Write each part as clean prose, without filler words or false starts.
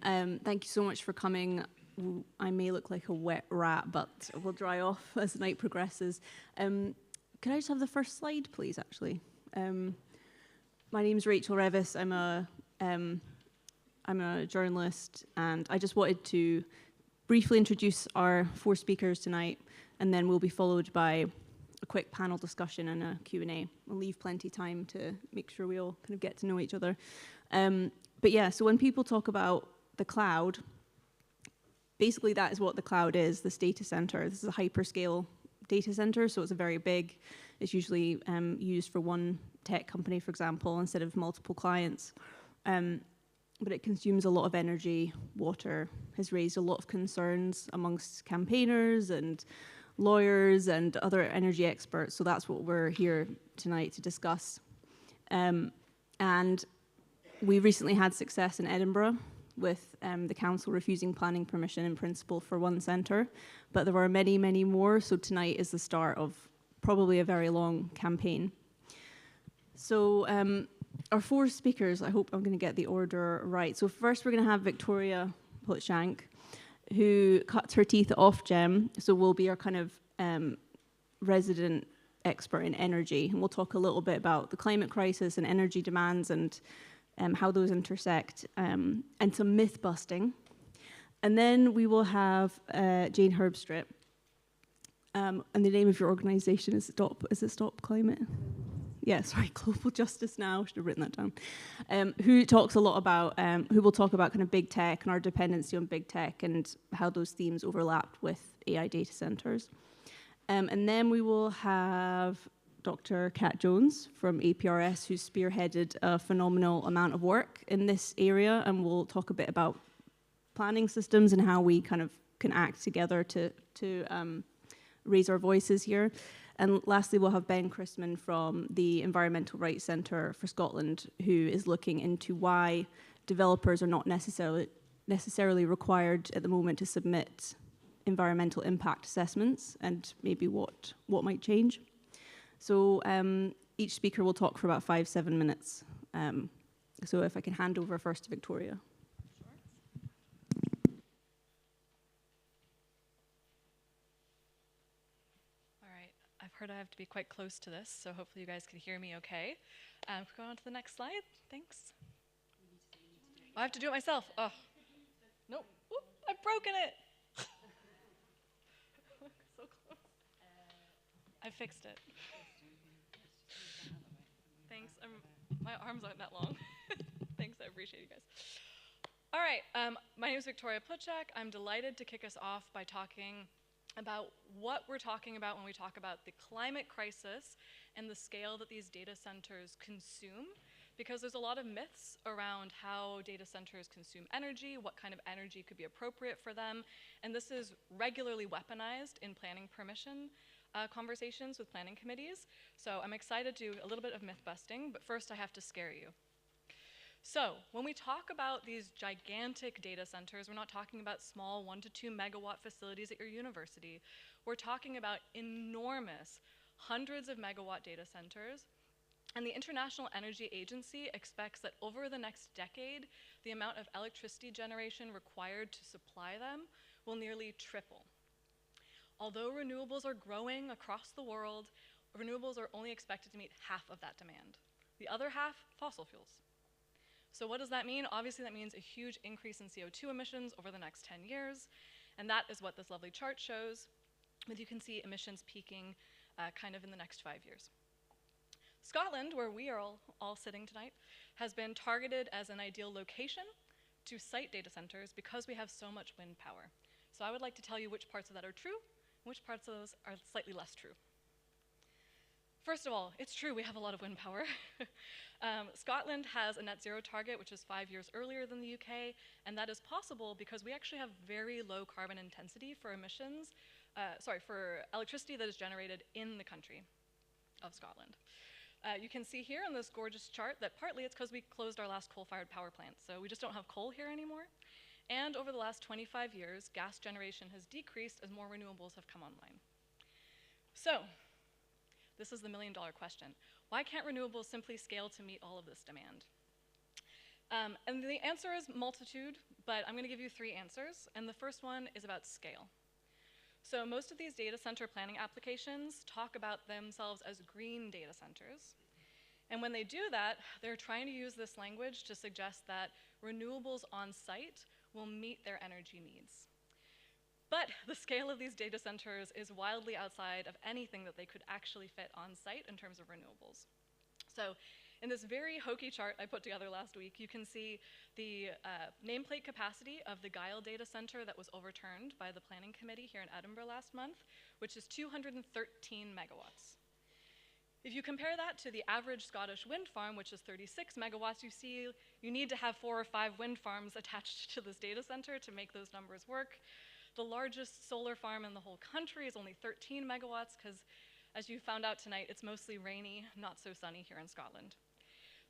Thank you so much for coming. I may look like a wet rat, but we'll dry off as the night progresses. Can I just have the first slide, please, actually? My name's Rachael Revesz. I'm a journalist, and I just wanted to briefly introduce our 4 speakers tonight, and then we'll be followed by a quick panel discussion and a Q&A. We'll leave plenty of time to make sure we all kind of get to know each other. But yeah, so when people talk about the cloud, basically that is what the cloud is, this data center. This is a hyperscale data center, so it's it's usually used for one tech company, for example, instead of multiple clients. But it consumes a lot of energy. Water has raised a lot of concerns amongst campaigners and lawyers and other energy experts, so that's what we're here tonight to discuss. And we recently had success in Edinburgh with the council refusing planning permission in principle for one centre, but there were many, many more, so tonight is the start of probably a very long campaign. So our 4 speakers, I hope I'm going to get the order right. So first we're going to have Victoria Plutshack, who cuts her teeth at Ofgem, so will be our kind of resident expert in energy. And we'll talk a little bit about the climate crisis and energy demands and how those intersect, and some myth busting. And then we will have Jane Herbstritt. And the name of your organization is Stop Climate? Yeah, sorry, Global Justice Now, should have written that down. Who talks a lot about, who will talk about kind of big tech and our dependency on big tech and how those themes overlap with AI data centers. And then we will have Dr. Kat Jones from APRS, who's spearheaded a phenomenal amount of work in this area, and we'll talk a bit about planning systems and how we kind of can act together to raise our voices here. And lastly, we'll have Ben Christman from the Environmental Rights Centre for Scotland, who is looking into why developers are not necessarily required at the moment to submit environmental impact assessments and maybe what might change. So each speaker will talk for about 5-7 minutes. So if I can hand over first to Victoria. I've heard I have to be quite close to this, so hopefully you guys can hear me okay. Go on to the next slide, thanks. I have to do it myself. Oh, nope, whoop, I've broken it. So close. I fixed it. Thanks, my arms aren't that long. Thanks, I appreciate you guys. All right, my name is Victoria Plutshack. I'm delighted to kick us off by talking about what we're talking about when we talk about the climate crisis and the scale that these data centers consume, because there's a lot of myths around how data centers consume energy, what kind of energy could be appropriate for them, and this is regularly weaponized in planning permission conversations with planning committees. So I'm excited to do a little bit of myth busting, but first I have to scare you. So when we talk about these gigantic data centers, we're not talking about small 1 to 2 megawatt facilities at your university. We're talking about enormous hundreds of megawatt data centers. And the International Energy Agency expects that over the next decade, the amount of electricity generation required to supply them will nearly triple. Although renewables are growing across the world, renewables are only expected to meet half of that demand. The other half, fossil fuels. So what does that mean? Obviously that means a huge increase in CO2 emissions over the next 10 years, and that is what this lovely chart shows, with you can see emissions peaking kind of in the next 5 years. Scotland, where we are all sitting tonight, has been targeted as an ideal location to site data centers because we have so much wind power. So I would like to tell you which parts of that are true, and which parts of those are slightly less true. First of all, it's true we have a lot of wind power. Scotland has a net zero target, which is 5 years earlier than the UK, and that is possible because we actually have very low carbon intensity for for electricity that is generated in the country of Scotland. You can see here on this gorgeous chart that partly it's because we closed our last coal-fired power plant, so we just don't have coal here anymore. And over the last 25 years, gas generation has decreased as more renewables have come online. So, this is the million-dollar question. Why can't renewables simply scale to meet all of this demand? And the answer is multitude, but I'm going to give you 3 answers. And the first one is about scale. So most of these data center planning applications talk about themselves as green data centers. And when they do that, they're trying to use this language to suggest that renewables on site will meet their energy needs. But the scale of these data centers is wildly outside of anything that they could actually fit on site in terms of renewables. So in this very hokey chart I put together last week, you can see the nameplate capacity of the Gyle data center that was overturned by the planning committee here in Edinburgh last month, which is 213 megawatts. If you compare that to the average Scottish wind farm, which is 36 megawatts, you see you need to have 4 or 5 wind farms attached to this data center to make those numbers work. The largest solar farm in the whole country is only 13 megawatts because, as you found out tonight, it's mostly rainy, not so sunny here in Scotland.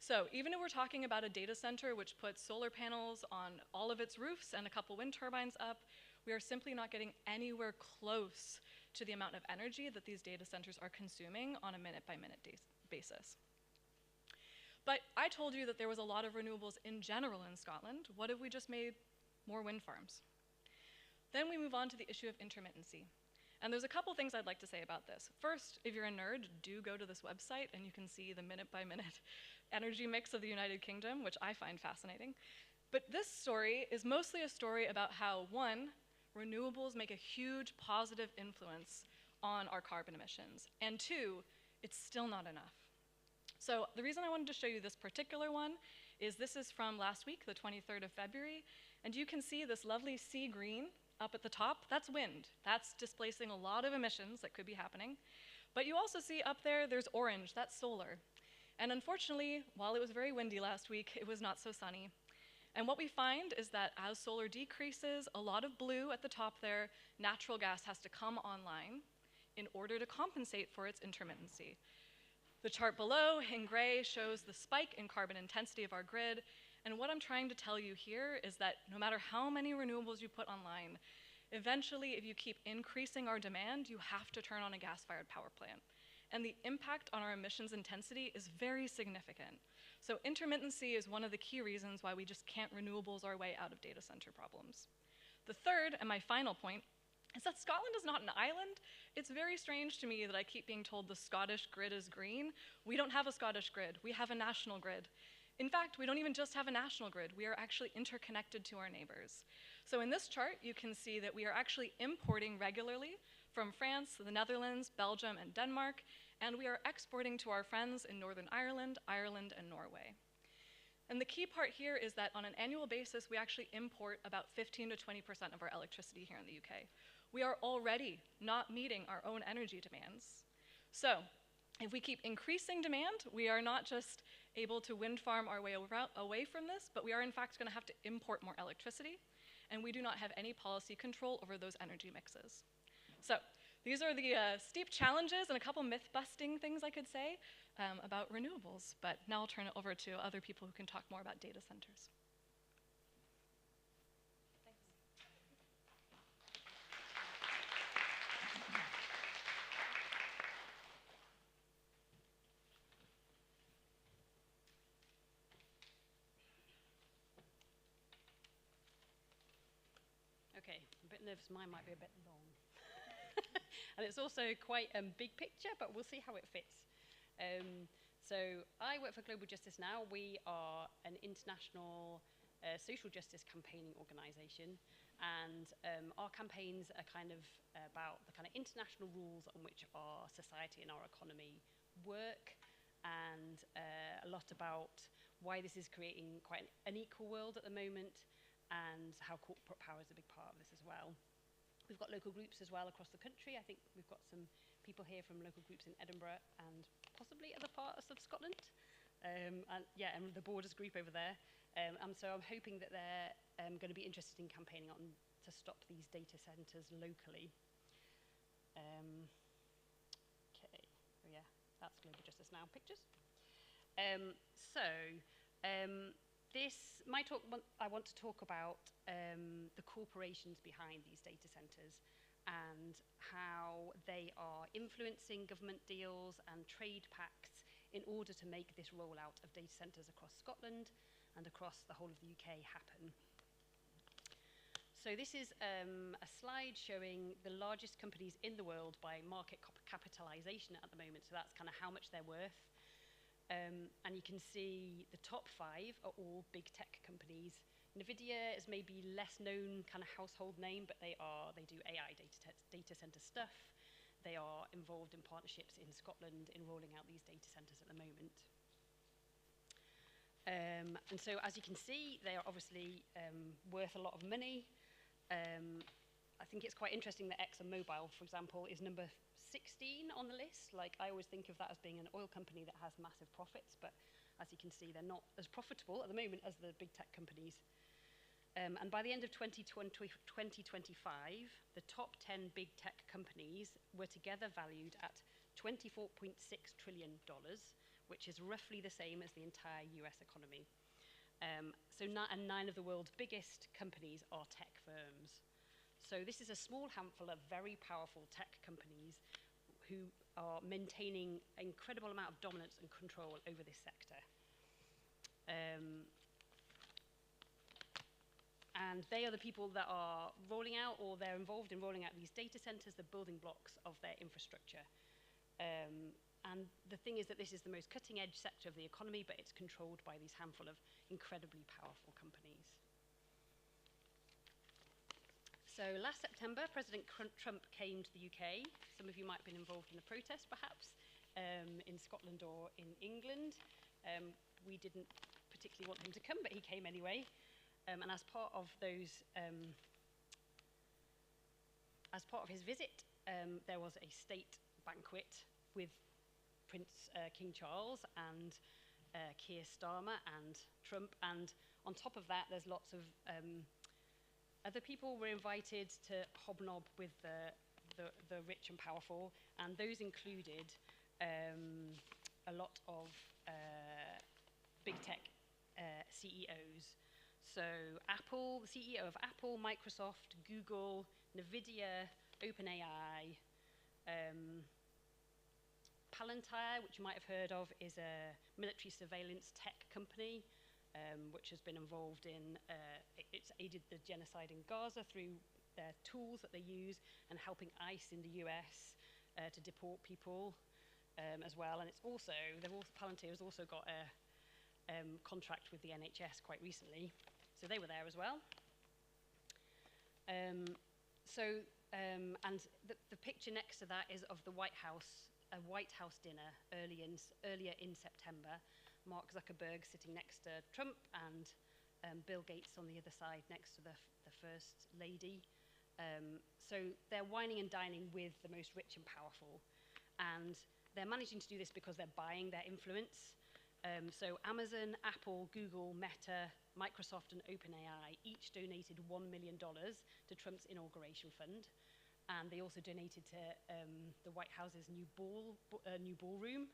So even if we're talking about a data center which puts solar panels on all of its roofs and a couple wind turbines up, we are simply not getting anywhere close to the amount of energy that these data centers are consuming on a minute-by-minute basis. But I told you that there was a lot of renewables in general in Scotland. What if we just made more wind farms? Then we move on to the issue of intermittency. And there's a couple things I'd like to say about this. First, if you're a nerd, do go to this website and you can see the minute-by-minute energy mix of the United Kingdom, which I find fascinating. But this story is mostly a story about how, one, renewables make a huge positive influence on our carbon emissions, and 2, it's still not enough. So the reason I wanted to show you this particular one is this is from last week, the 23rd of February, and you can see this lovely sea green up at the top. That's wind. That's displacing a lot of emissions that could be happening. But you also see up there, there's orange. That's solar. And unfortunately, while it was very windy last week, it was not so sunny. And what we find is that as solar decreases, a lot of blue at the top there, natural gas has to come online in order to compensate for its intermittency. The chart below in gray shows the spike in carbon intensity of our grid. And what I'm trying to tell you here is that no matter how many renewables you put online, eventually, if you keep increasing our demand, you have to turn on a gas-fired power plant. And the impact on our emissions intensity is very significant. So intermittency is one of the key reasons why we just can't renewables our way out of data center problems. The third, and my final point, is that Scotland is not an island. It's very strange to me that I keep being told the Scottish grid is green. We don't have a Scottish grid. We have a national grid. In fact, we don't even just have a national grid. We are actually interconnected to our neighbors. So in this chart, you can see that we are actually importing regularly from France, the Netherlands, Belgium, and Denmark, and we are exporting to our friends in Northern Ireland, Ireland, and Norway. And the key part here is that on an annual basis, we actually import about 15 to 20% of our electricity here in the UK. We are already not meeting our own energy demands. So if we keep increasing demand, we are not just able to wind farm our way away from this, but we are in fact going to have to import more electricity, and we do not have any policy control over those energy mixes. So these are the steep challenges and a couple myth-busting things I could say about renewables, but now I'll turn it over to other people who can talk more about data centers. Thanks. Okay, I'm a bit nervous, mine might be a bit long. And it's also quite a big picture, but we'll see how it fits. So I work for Global Justice Now. We are an international social justice campaigning organisation, and our campaigns are kind of about the kind of international rules on which our society and our economy work, and a lot about why this is creating quite an unequal world at the moment, and how corporate power is a big part of this as well. We've got local groups as well across the country. I think we've got some people here from local groups in Edinburgh and possibly other parts of Scotland. And the Borders group over there. And so I'm hoping that they're going to be interested in campaigning on to stop these data centres locally. Okay, so yeah, that's Global Justice Now pictures. My talk, I want to talk about the corporations behind these data centres and how they are influencing government deals and trade pacts in order to make this rollout of data centres across Scotland, and across the whole of the UK happen. So this is a slide showing the largest companies in the world by market capitalization at the moment. So that's kind of how much they're worth. And you can see the top 5 are all big tech companies. NVIDIA is maybe less known kind of household name, but they do AI data center stuff. They are involved in partnerships in Scotland in rolling out these data centers at the moment. And so as you can see, they are obviously worth a lot of money. I think it's quite interesting that ExxonMobil, for example, is number 16 on the list. Like, I always think of that as being an oil company that has massive profits, but as you can see, they're not as profitable at the moment as the big tech companies. And by the end of 2025, the top 10 big tech companies were together valued at $24.6 trillion, which is roughly the same as the entire US economy. And 9 of the world's biggest companies are tech firms. So this is a small handful of very powerful tech companies who are maintaining an incredible amount of dominance and control over this sector. And they are the people that are rolling out, or they're involved in rolling out these data centers, the building blocks of their infrastructure. And the thing is that this is the most cutting edge sector of the economy, but it's controlled by these handful of incredibly powerful companies. So last September, President Trump came to the UK. Some of you might have been involved in the protest, perhaps, in Scotland or in England. We didn't particularly want him to come, but he came anyway. And as part of his visit, there was a state banquet with King Charles and Keir Starmer and Trump, and on top of that, there's lots of other people were invited to hobnob with the rich and powerful, and those included a lot of big tech CEOs. So Apple, the CEO of Apple, Microsoft, Google, NVIDIA, OpenAI, Palantir, which you might have heard of, is a military surveillance tech company, which has been involved in, it's aided the genocide in Gaza through their tools that they use, and helping ICE in the US to deport people as well. And Palantir has also got a contract with the NHS quite recently. So they were there as well. And the picture next to that is of the White House, a White House dinner earlier in September. Mark Zuckerberg sitting next to Trump, and Bill Gates on the other side next to the First Lady. So they're wining and dining with the most rich and powerful. And they're managing to do this because they're buying their influence. So Amazon, Apple, Google, Meta, Microsoft, and OpenAI each donated $1 million to Trump's inauguration fund. And they also donated to the White House's new ballroom.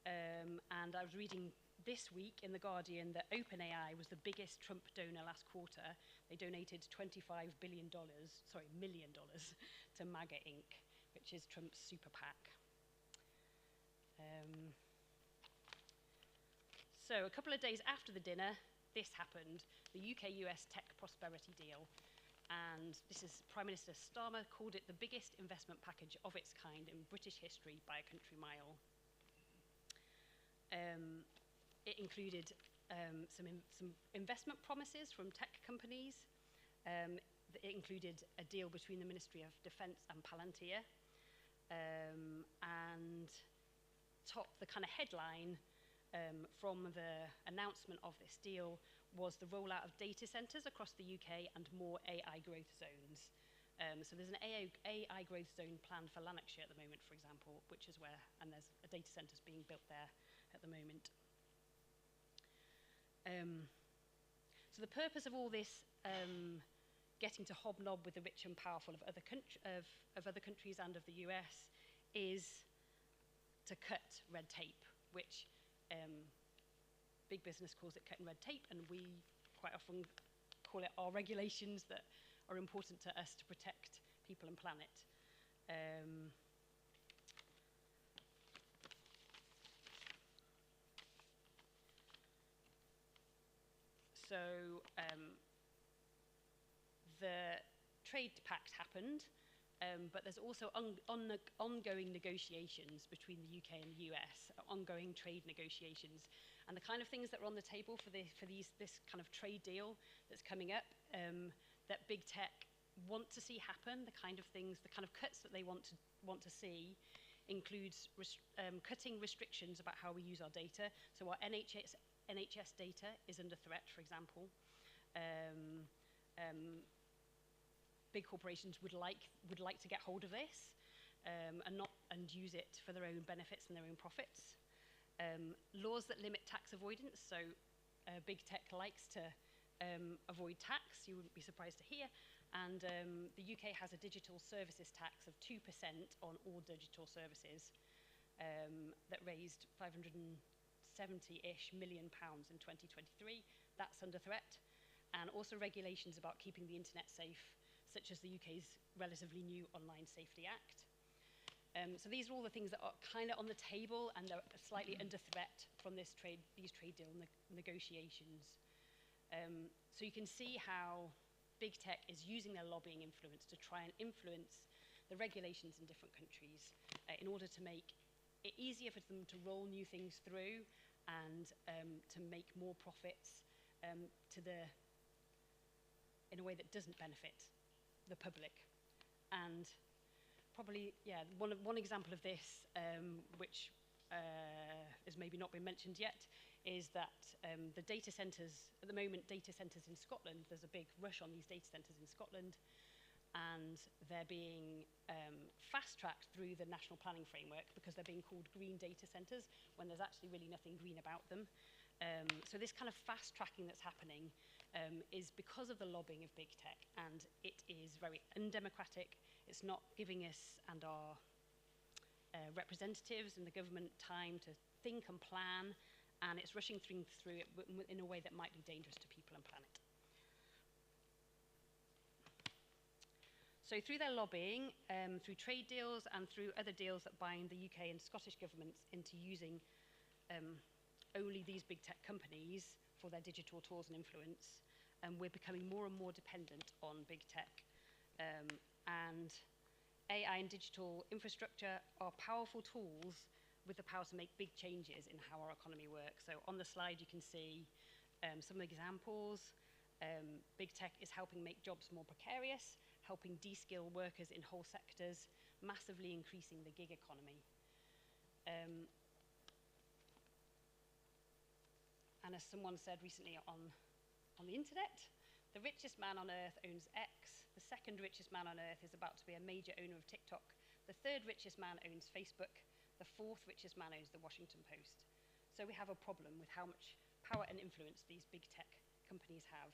And I was reading this week in The Guardian that OpenAI was the biggest Trump donor last quarter. They donated $25 million to MAGA Inc., which is Trump's super PAC. So a couple of days after the dinner, this happened, the UK-US tech prosperity deal. And this is Prime Minister Starmer called it the biggest investment package of its kind in British history by a country mile. It included some investment promises from tech companies. It included a deal between the Ministry of Defence and Palantir. And the kind of headline from the announcement of this deal was the rollout of data centres across the UK and more AI growth zones. So there's an AI growth zone planned for Lanarkshire at the moment, for example, which is and there's a data centre being built there at the moment. So the purpose of all this getting to hobnob with the rich and powerful of other countries and of the US is to cut red tape, which big business calls it cutting red tape, and we quite often call it our regulations that are important to us to protect people and planet. So the trade pact happened, but there's also ongoing negotiations between the UK and the US, ongoing trade negotiations. And the kind of things that are on the table for this kind of trade deal that's coming up, that big tech want to see happen, the kind of things, the kind of cuts that they want to see, includes cutting restrictions about how we use our data. So our NHS data is under threat, for example. Big corporations would like to get hold of this and use it for their own benefits and their own profits. Laws that limit tax avoidance. So big tech likes to avoid tax. You wouldn't be surprised to hear. And the UK has a digital services tax of 2% on all digital services that raised 570-ish million pounds in 2023. That's under threat. And also regulations about keeping the internet safe, such as the UK's relatively new Online Safety Act. So these are all the things that are kind of on the table and are slightly under threat from these trade deal negotiations. So you can see how big tech is using their lobbying influence to try and influence the regulations in different countries in order to make it easier for them to roll new things through and to make more profits in a way that doesn't benefit the public. And probably, yeah, one example of this, which has maybe not been mentioned yet, is that the data centres, at the moment, data centres in Scotland, there's a big rush on these data centres in Scotland, and they're being fast-tracked through the national planning framework because they're being called green data centres when there's actually really nothing green about them. So this kind of fast-tracking that's happening is because of the lobbying of big tech, and it is very undemocratic. It's not giving us and our representatives and the government time to think and plan, and it's rushing through it in a way that might be dangerous to people and planet. So through their lobbying, through trade deals and through other deals that bind the UK and Scottish governments into using only these big tech companies for their digital tools and influence, we're becoming more and more dependent on big tech. And AI and digital infrastructure are powerful tools with the power to make big changes in how our economy works. So on the slide you can see some examples. Big tech is helping make jobs more precarious, helping de-skill workers in whole sectors, massively increasing the gig economy. And as someone said recently on the internet, the richest man on earth owns X, the second richest man on earth is about to be a major owner of TikTok, the third richest man owns Facebook, the fourth richest man owns the Washington Post. So we have a problem with how much power and influence these big tech companies have.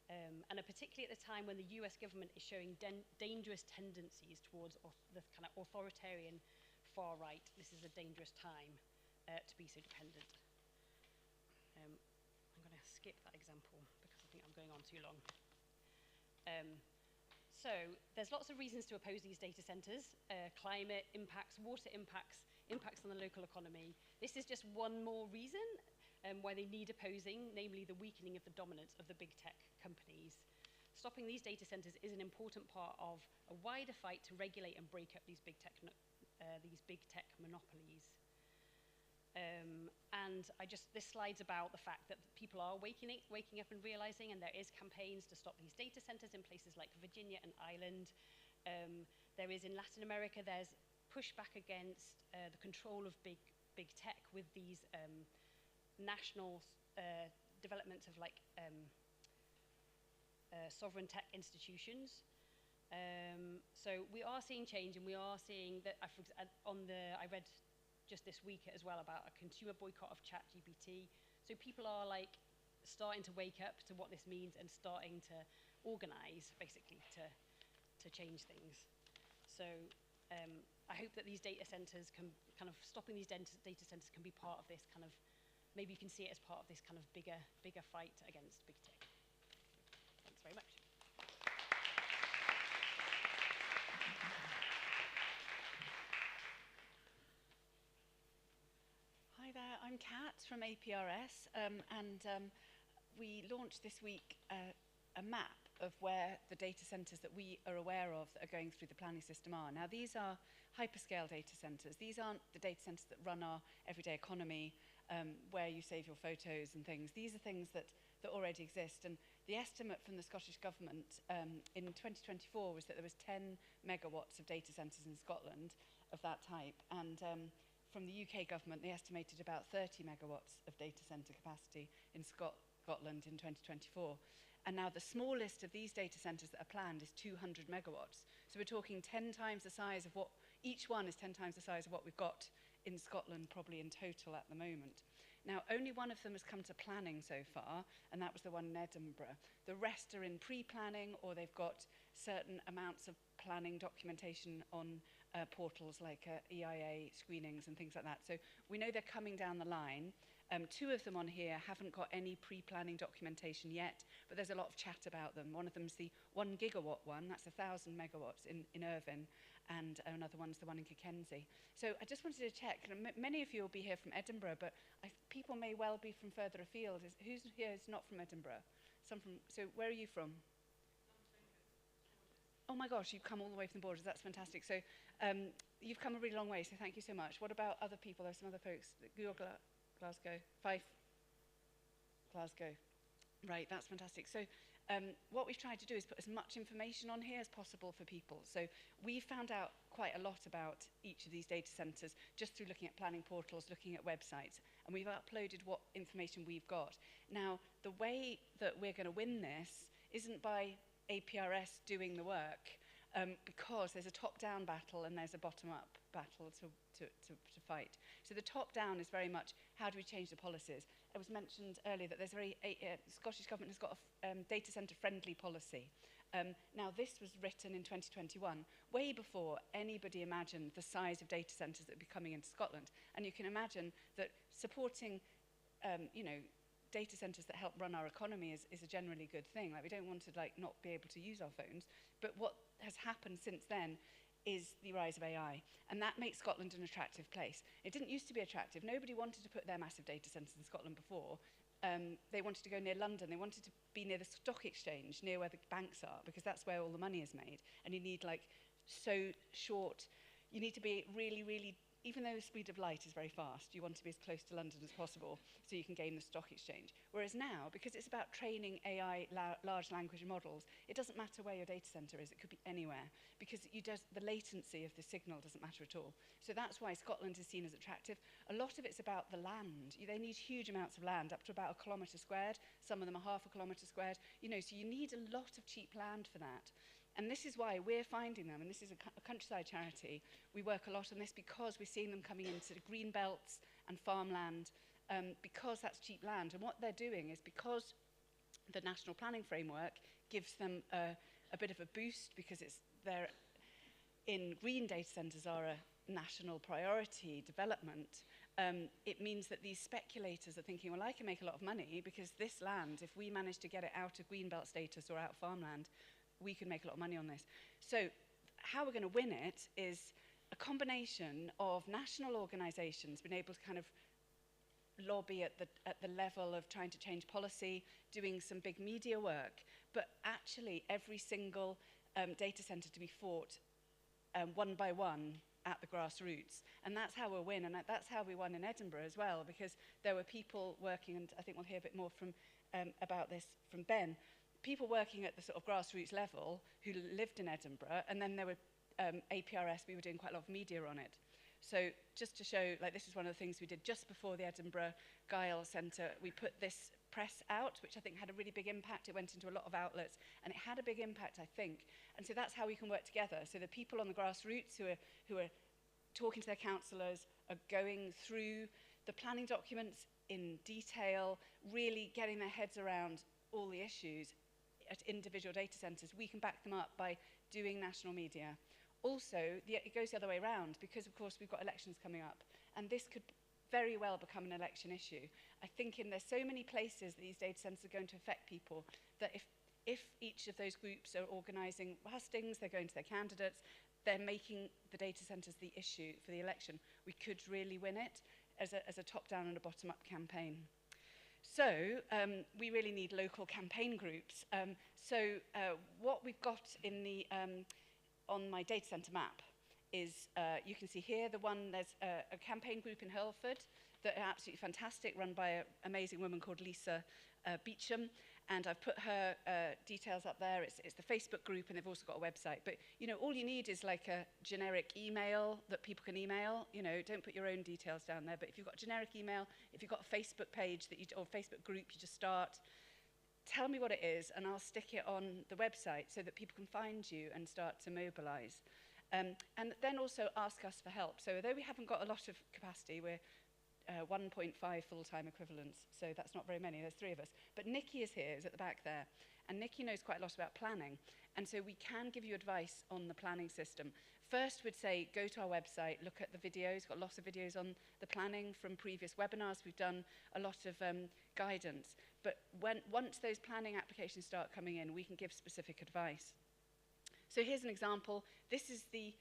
And particularly at the time when the US government is showing dangerous tendencies towards the kind of authoritarian far right, this is a dangerous time to be so dependent. I'm going to skip that example because I think I'm going on too long. So there's lots of reasons to oppose these data centres: climate impacts, water impacts, impacts on the local economy. This is just one more reason why they need opposing, namely the weakening of the dominance of the big tech companies. Stopping these data centres is an important part of a wider fight to regulate and break up these big tech monopolies. And this slide's about the fact that people are waking up and realizing, and there is campaigns to stop these data centers in places like Virginia and Ireland. There is in Latin America, there's pushback against the control of big tech with these national development of like sovereign tech institutions. So we are seeing change, and we are seeing that I read just this week as well about a consumer boycott of ChatGPT. So people are like starting to wake up to what this means and starting to organize basically to change things. So I hope that these data centers can kind of stopping these data centers can be part of this kind of, maybe you can see it as part of this kind of bigger fight against big tech. Thanks very much. Hi there, I'm Kat from APRS, and we launched this week a map of where the data centres that we are aware of that are going through the planning system are. Now, these are hyperscale data centres. These aren't the data centres that run our everyday economy, where you save your photos and things. These are things that already exist. And the estimate from the Scottish Government in 2024 was that there was 10 megawatts of data centres in Scotland of that type. And from the UK government, they estimated about 30 megawatts of data centre capacity in Scotland in 2024. And now the smallest of these data centres that are planned is 200 megawatts. So we're talking 10 times the size of what, each one is 10 times the size of what we've got in Scotland, probably in total at the moment. Now, only one of them has come to planning so far, and that was the one in Edinburgh. The rest are in pre-planning, or they've got certain amounts of planning documentation on portals like EIA screenings and things like that. So we know they're coming down the line. Two of them on here haven't got any pre-planning documentation yet, but there's a lot of chat about them. One of them's the 1 gigawatt one, that's 1,000 megawatts in Irvine, and another one's the one in Kirkensey. So I just wanted to check, many of you will be here from Edinburgh, but people may well be from further afield. Who's here is not from Edinburgh? So where are you from? Oh my gosh, you've come all the way from the borders, that's fantastic. So you've come a really long way, so thank you so much. What about other people? There's some other folks. Glasgow, Fife, Glasgow. Right, that's fantastic. So what we've tried to do is put as much information on here as possible for people. So we found out quite a lot about each of these data centres just through looking at planning portals, looking at websites, and we've uploaded what information we've got. Now, the way that we're going to win this isn't by APRS doing the work, because there's a top-down battle and there's a bottom-up battle to fight. So the top-down is very much, how do we change the policies? It was mentioned earlier that there's the Scottish Government has got a data centre-friendly policy. Now, this was written in 2021, way before anybody imagined the size of data centres that would be coming into Scotland. And you can imagine that supporting, data centres that help run our economy is a generally good thing. Like, we don't want to not be able to use our phones, but what has happened since then is the rise of AI, and that makes Scotland an attractive place. It didn't used to be attractive. Nobody wanted to put their massive data centres in Scotland before. They wanted to go near London. They wanted to be near the stock exchange, near where the banks are, because that's where all the money is made. And you need you need to be really, really, even though the speed of light is very fast, you want to be as close to London as possible so you can gain the stock exchange. Whereas now, because it's about training AI large language models, it doesn't matter where your data centre is, it could be anywhere, because the latency of the signal doesn't matter at all. So that's why Scotland is seen as attractive. A lot of it's about the land. They need huge amounts of land, up to about 1 kilometre squared. Some of them are half a kilometre squared. So you need a lot of cheap land for that. And this is why we're finding them, and this is a countryside charity. We work a lot on this because we're seeing them coming into green belts and farmland, because that's cheap land. And what they're doing is, because the national planning framework gives them a bit of a boost, because they're in green data centres are a national priority development, it means that these speculators are thinking, well, I can make a lot of money because this land, if we manage to get it out of greenbelt status or out of farmland, we can make a lot of money on this. So how we're going to win it is a combination of national organisations being able to kind of lobby at the level of trying to change policy, doing some big media work, but actually every single data centre to be fought one by one at the grassroots. And that's how we'll win, and that's how we won in Edinburgh as well, because there were people working, and I think we'll hear a bit more from about this from Ben, people working at the sort of grassroots level who lived in Edinburgh, and then there were APRS, we were doing quite a lot of media on it. So just to show, this is one of the things we did just before the Edinburgh Guile Centre. We put this press out, which I think had a really big impact. It went into a lot of outlets, and it had a big impact, I think. And so that's how we can work together. So the people on the grassroots who are talking to their councillors, are going through the planning documents in detail, really getting their heads around all the issues at individual data centres. We can back them up by doing national media. Also, it goes the other way around, because of course we've got elections coming up, and this could very well become an election issue. I think there's so many places that these data centres are going to affect people, that if each of those groups are organising hustings, they're going to their candidates, they're making the data centres the issue for the election, we could really win it as a top-down and a bottom-up campaign. So we really need local campaign groups. What we've got in the, on my data centre map is, you can see here, there's a campaign group in Hurlford that are absolutely fantastic, run by an amazing woman called Lisa Beecham, and I've put her details up there. It's the Facebook group, and they've also got a website. But, you know, all you need is like a generic email that people can email. You know, don't put your own details down there. But if you've got a generic email, if you've got a Facebook page that or Facebook group you just start, tell me what it is, and I'll stick it on the website so that people can find you and start to mobilize. And then also ask us for help. So although we haven't got a lot of capacity, we're 1.5 full-time equivalents, so that's not very many, there's 3 of us. But Nikki is here, is at the back there, and Nikki knows quite a lot about planning, and so we can give you advice on the planning system. First, we'd say, go to our website, look at the videos, got lots of videos on the planning from previous webinars, we've done a lot of guidance, but once those planning applications start coming in, we can give specific advice. So here's an example. This is the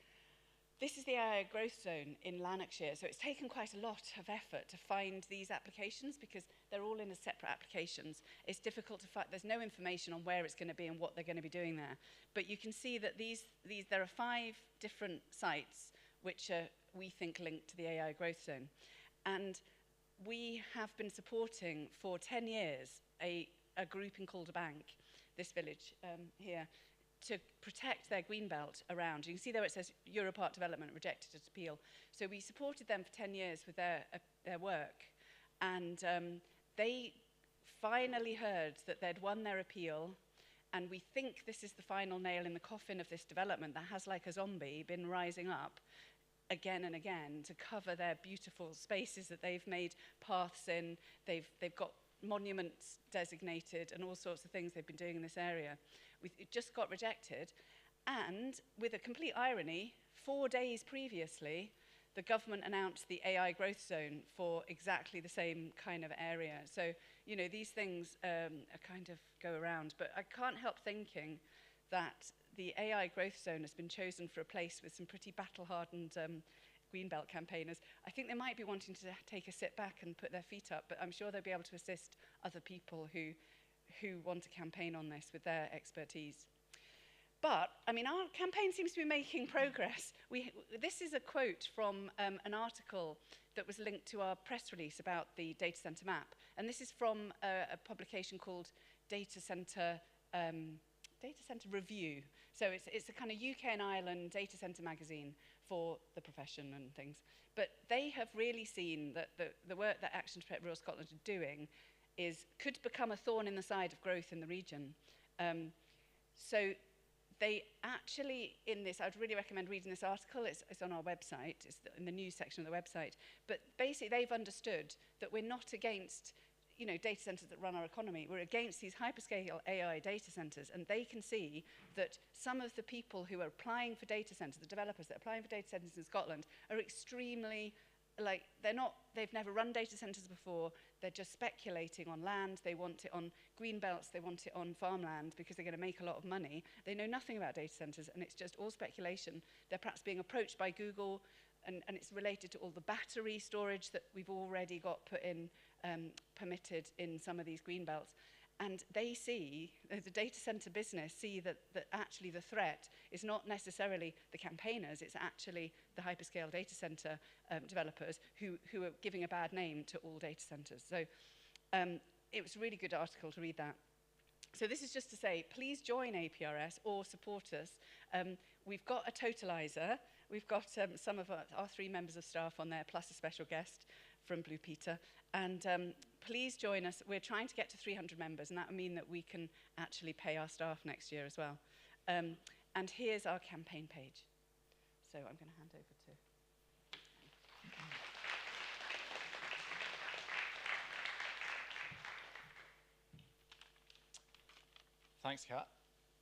AI growth zone in Lanarkshire. So it's taken quite a lot of effort to find these applications because they're all in as separate applications. It's difficult to find, there's no information on where it's going to be and what they're going to be doing there. But you can see that there are 5 different sites which are, we think, linked to the AI growth zone. And we have been supporting for 10 years a group in Calderbank, this village here, to protect their greenbelt around. You can see there it says Europark Development rejected its appeal. So we supported them for 10 years with their work, and they finally heard that they'd won their appeal, and we think this is the final nail in the coffin of this development that has, like a zombie, been rising up again and again to cover their beautiful spaces that they've made paths in. They've got monuments designated and all sorts of things they've been doing in this area. It just got rejected, and with a complete irony, 4 days previously, the government announced the AI growth zone for exactly the same kind of area. So, you know, these things kind of go around, but I can't help thinking that the AI growth zone has been chosen for a place with some pretty battle-hardened Greenbelt campaigners. I think they might be wanting to take a sit back and put their feet up, but I'm sure they'll be able to assist other people who want to campaign on this with their expertise. But, I mean, our campaign seems to be making progress. This is a quote from an article that was linked to our press release about the data centre map. And this is from a publication called Data Centre Review. So it's a kind of UK and Ireland data centre magazine for the profession and things. But they have really seen that the work that Action to Protect Rural Scotland are doing could become a thorn in the side of growth in the region. So they actually, in this, I'd really recommend reading this article. It's on our website. It's in the news section of the website. But basically, they've understood that we're not against, you know, data centers that run our economy. We're against these hyperscale AI data centers, and they can see that some of the people who are applying for data centers, the developers that are applying for data centers in Scotland, are extremely, like, they've never run data centers before. They're just speculating on land. They want it on green belts. They want it on farmland because they're going to make a lot of money. They know nothing about data centers, and it's just all speculation. They're perhaps being approached by Google, and it's related to all the battery storage that we've already got put in, permitted in some of these green belts. And they see, the data center business see that actually the threat is not necessarily the campaigners, it's actually the hyperscale data center developers who are giving a bad name to all data centers. So it was a really good article to read that. So this is just to say, please join APRS or support us. We've got a totalizer. We've got some of our 3 members of staff on there, plus a special guest from Blue Peter. And please join us. We're trying to get to 300 members, and that would mean that we can actually pay our staff next year as well. And here's our campaign page. So I'm going to hand over to... Thanks, Kat,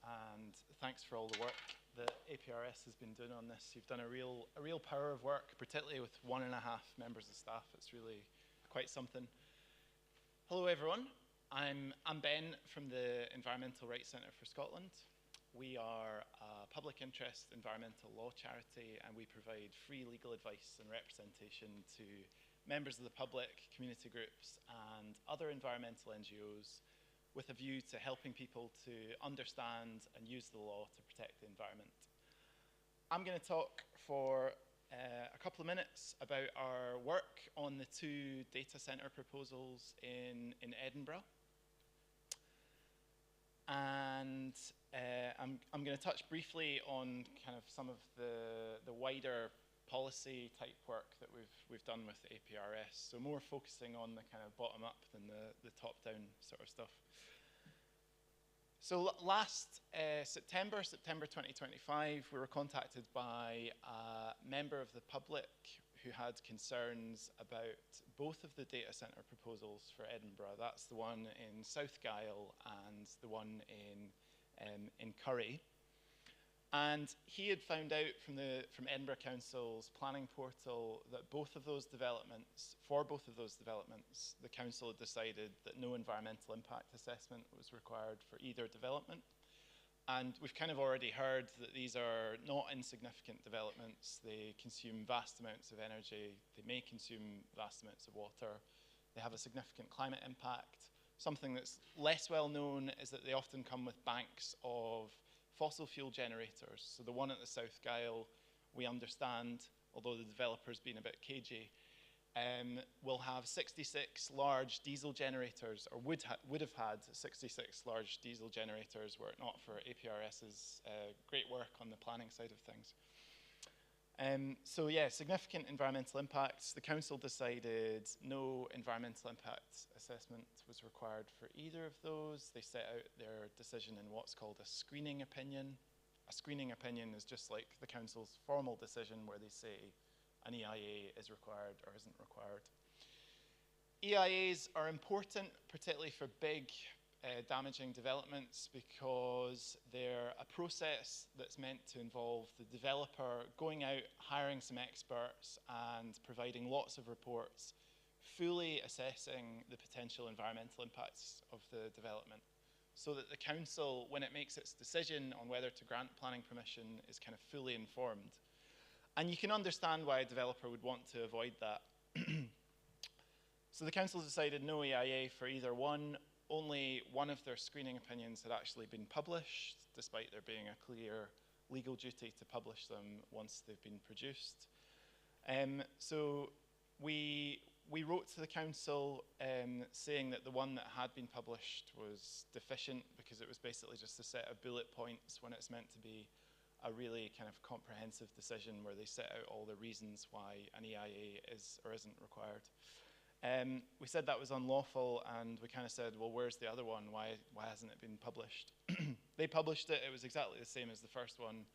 and thanks for all the work that APRS has been doing on this. You've done a real power of work, particularly with 1.5 members of staff. It's really quite something. Hello, everyone. I'm Ben from the Environmental Rights Centre for Scotland. We are a public interest environmental law charity, and we provide free legal advice and representation to members of the public, community groups, and other environmental NGOs with a view to helping people to understand and use the law to protect the environment. I'm going to talk for a couple of minutes about our work on the 2 data centre proposals in Edinburgh. And I'm going to touch briefly on kind of some of the wider policy type work that we've done with APRS. So more focusing on the kind of bottom up than the top down sort of stuff. So last September 2025, we were contacted by a member of the public who had concerns about both of the data centre proposals for Edinburgh. That's the one in South Gyle and the one in Curry. And he had found out from Edinburgh Council's planning portal that for both of those developments, the council had decided that no environmental impact assessment was required for either development. And we've kind of already heard that these are not insignificant developments. They consume vast amounts of energy. They may consume vast amounts of water. They have a significant climate impact. Something that's less well known is that they often come with banks of fossil fuel generators. So the one at the South Gyle, we understand, although the developer's been a bit cagey, will have 66 large diesel generators, or would have had 66 large diesel generators were it not for APRS's great work on the planning side of things. So yeah, significant environmental impacts. The council decided no environmental impact assessment was required for either of those. They set out their decision in what's called a screening opinion. A screening opinion is just like the council's formal decision where they say an EIA is required or isn't required. EIAs are important, particularly for big damaging developments, because they're a process that's meant to involve the developer going out, hiring some experts and providing lots of reports, fully assessing the potential environmental impacts of the development, so that the council, when it makes its decision on whether to grant planning permission, is kind of fully informed. And you can understand why a developer would want to avoid that. So the council decided no EIA for either one. Only one of their screening opinions had actually been published, despite there being a clear legal duty to publish them once they've been produced. So we wrote to the council saying that the one that had been published was deficient because it was basically just a set of bullet points when it's meant to be a really kind of comprehensive decision where they set out all the reasons why an EIA is or isn't required. We said that was unlawful, and we kind of said, well, where's the other one? Why hasn't it been published? They published it. It was exactly the same as the first one,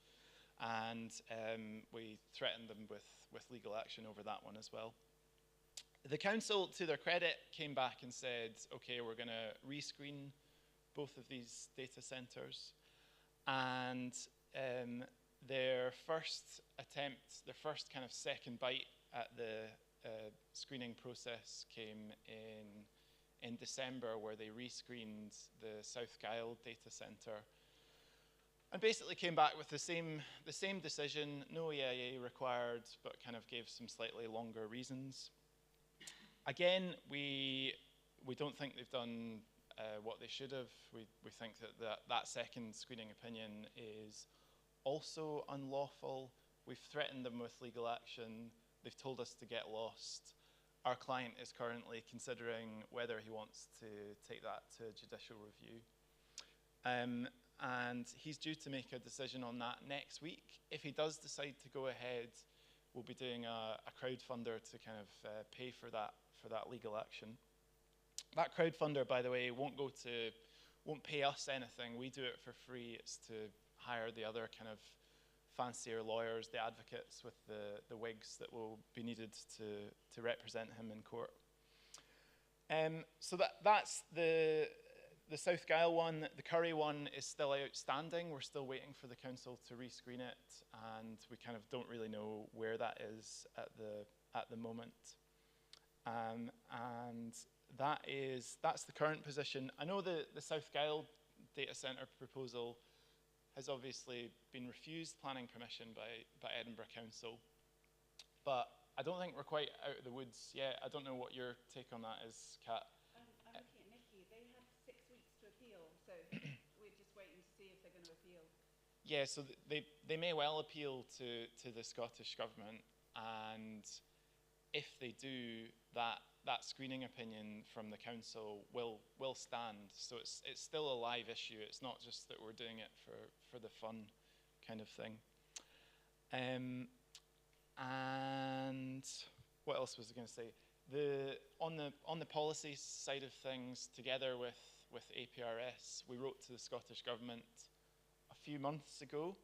and we threatened them with legal action over that one as well. The council, to their credit, came back and said, okay, we're going to rescreen both of these data centres, and their first attempt, their first kind of second bite at the screening process came in December, where they rescreened the South Gyle data centre and basically came back with the same decision, no EIA required, but kind of gave some slightly longer reasons. Again, we don't think they've done what they should have. We think that second screening opinion is also unlawful. We've threatened them with legal action. They've told us to get lost. Our client is currently considering whether he wants to take that to judicial review. And he's due to make a decision on that next week. If he does decide to go ahead, we'll be doing a crowdfunder to kind of pay for that legal action. That crowdfunder, by the way, won't pay us anything. We do it for free. It's to hire the other kind of fancier lawyers, the advocates with the wigs that will be needed to represent him in court. So that's the South Gyle one. The Curry one is still outstanding. We're still waiting for the council to rescreen it, and we kind of don't really know where that is at the moment. And that's the current position. I know the South Gyle data centre proposal has obviously been refused planning permission by Edinburgh Council, but I don't think we're quite out of the woods yet. I don't know what your take on that is, Kat. I'm looking at Nikki. They had 6 weeks to appeal, so we're just waiting to see if they're going to appeal. Yeah, so they may well appeal to the Scottish Government, and if they do, that screening opinion from the council will stand. So it's still a live issue. It's not just that we're doing it for the fun kind of thing. And what else was I going to say? On the policy side of things, together with APRS, we wrote to the Scottish Government a few months ago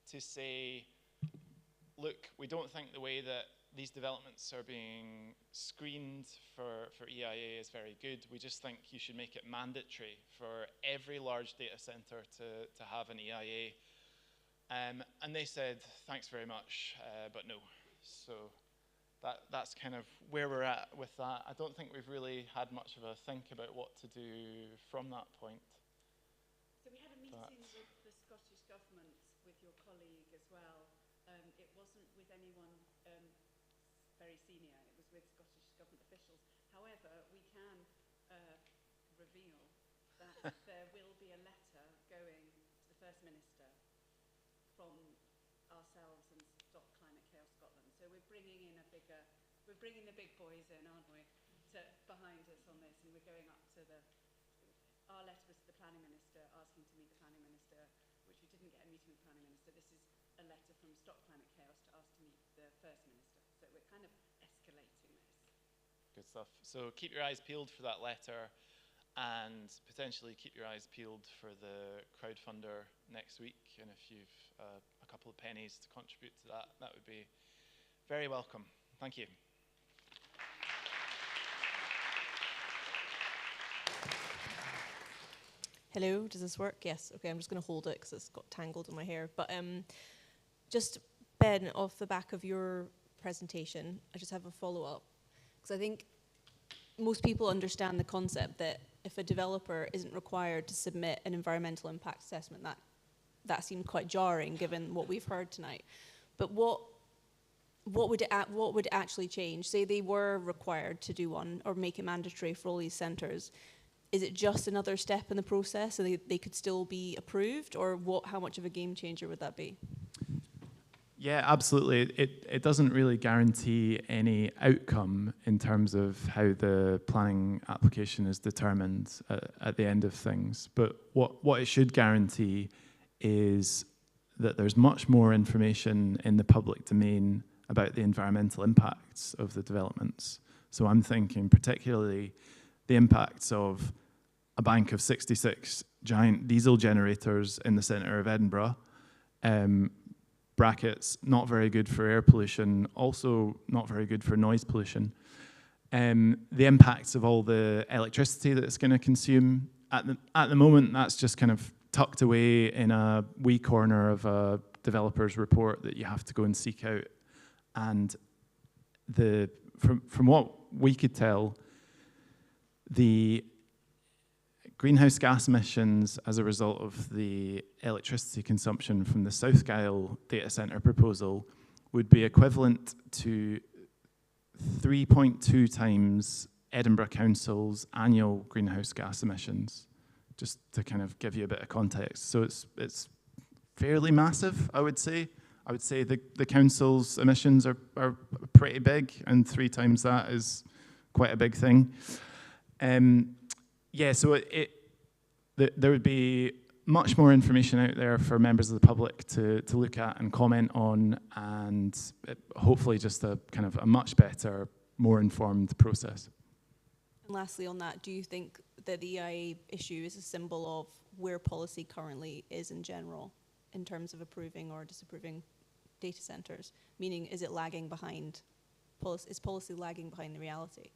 to say, look, we don't think the way that these developments are being screened for EIA is very good. We just think you should make it mandatory for every large data center to have an EIA. And they said, thanks very much, but no. So that's kind of where we're at with that. I don't think we've really had much of a think about what to do from that point. So we had a meeting with the Scottish Government, with your colleague as well. It wasn't with anyone very senior, it was with Scottish Government officials. However, we can reveal that there will be a letter going to the First Minister from ourselves and Stop Climate Chaos Scotland. So we're bringing in we're bringing the big boys in, aren't we, behind us on this, and we're going up to our letter was to the Planning Minister, asking to meet the Planning Minister, which we didn't get a meeting with the Planning Minister. This is a letter from Stop Climate Chaos to ask to meet the First Minister. So we're kind of escalating this. Good stuff. So keep your eyes peeled for that letter, and potentially keep your eyes peeled for the crowdfunder next week. And if you've a couple of pennies to contribute to that, that would be very welcome. Thank you. Hello, does this work? Yes. Okay, I'm just going to hold it because it's got tangled in my hair. But just, Ben, off the back of your presentation, I just have a follow-up. Because I think most people understand the concept that if a developer isn't required to submit an environmental impact assessment, that seemed quite jarring given what we've heard tonight. But what would actually change? Say they were required to do one or make it mandatory for all these centres. Is it just another step in the process so they could still be approved, or how much of a game changer would that be? Yeah, absolutely. It doesn't really guarantee any outcome in terms of how the planning application is determined at the end of things. But what it should guarantee is that there's much more information in the public domain about the environmental impacts of the developments. So I'm thinking particularly the impacts of a bank of 66 giant diesel generators in the centre of Edinburgh, brackets, not very good for air pollution, also not very good for noise pollution. The impacts of all the electricity that it's going to consume. At the moment, that's just kind of tucked away in a wee corner of a developer's report that you have to go and seek out. And from what we could tell, the greenhouse gas emissions as a result of the electricity consumption from the South Gyle data centre proposal would be equivalent to 3.2 times Edinburgh Council's annual greenhouse gas emissions, just to kind of give you a bit of context. So it's fairly massive, I would say. I would say the council's emissions are pretty big, and 3 times that is quite a big thing. Yeah, so there would be much more information out there for members of the public to look at and comment on, and hopefully just a kind of a much better, more informed process. And lastly on that, do you think that the EIA issue is a symbol of where policy currently is in general in terms of approving or disapproving data centres? Meaning, is it lagging behind, is policy lagging behind the reality?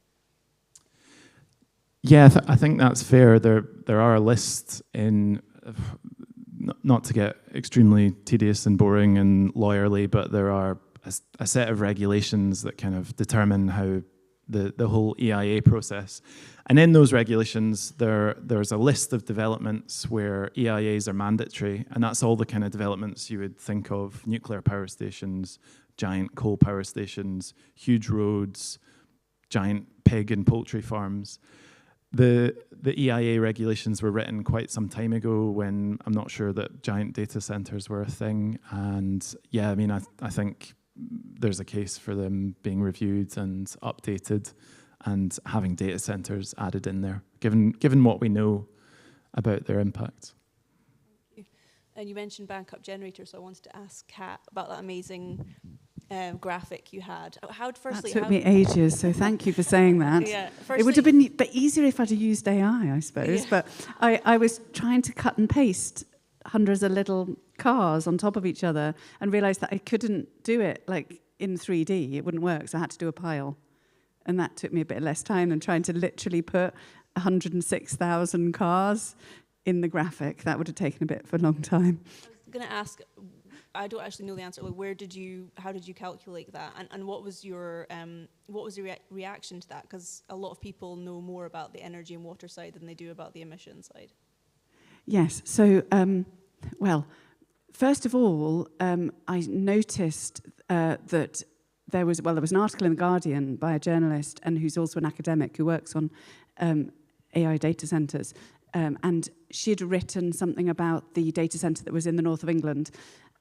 Yeah, I think that's fair. There are lists in, not to get extremely tedious and boring and lawyerly, but there are a set of regulations that kind of determine how the whole EIA process. And in those regulations, there's a list of developments where EIAs are mandatory, and that's all the kind of developments you would think of: nuclear power stations, giant coal power stations, huge roads, giant pig and poultry farms. The EIA regulations were written quite some time ago when I'm not sure that giant data centers were a thing. And yeah, I mean, I think there's a case for them being reviewed and updated and having data centers added in there, given what we know about their impact. And you mentioned backup generators, so I wanted to ask Kat about that amazing graphic you had. That took me ages, so thank you for saying that. Yeah, it would have been a bit easier if I'd have used AI, I suppose, yeah. But I was trying to cut and paste hundreds of little cars on top of each other and realised that I couldn't do it like in 3D. It wouldn't work, so I had to do a pile. And that took me a bit less time than trying to literally put 106,000 cars in the graphic. That would have taken a bit of a long time. I was going to ask, I don't actually know the answer. Like, how did you calculate that, and what was your reaction to that? Because a lot of people know more about the energy and water side than they do about the emission side. Yes. So, well, first of all, I noticed that there was an article in The Guardian by a journalist and who's also an academic who works on AI data centres, and she'd written something about the data centre that was in the north of England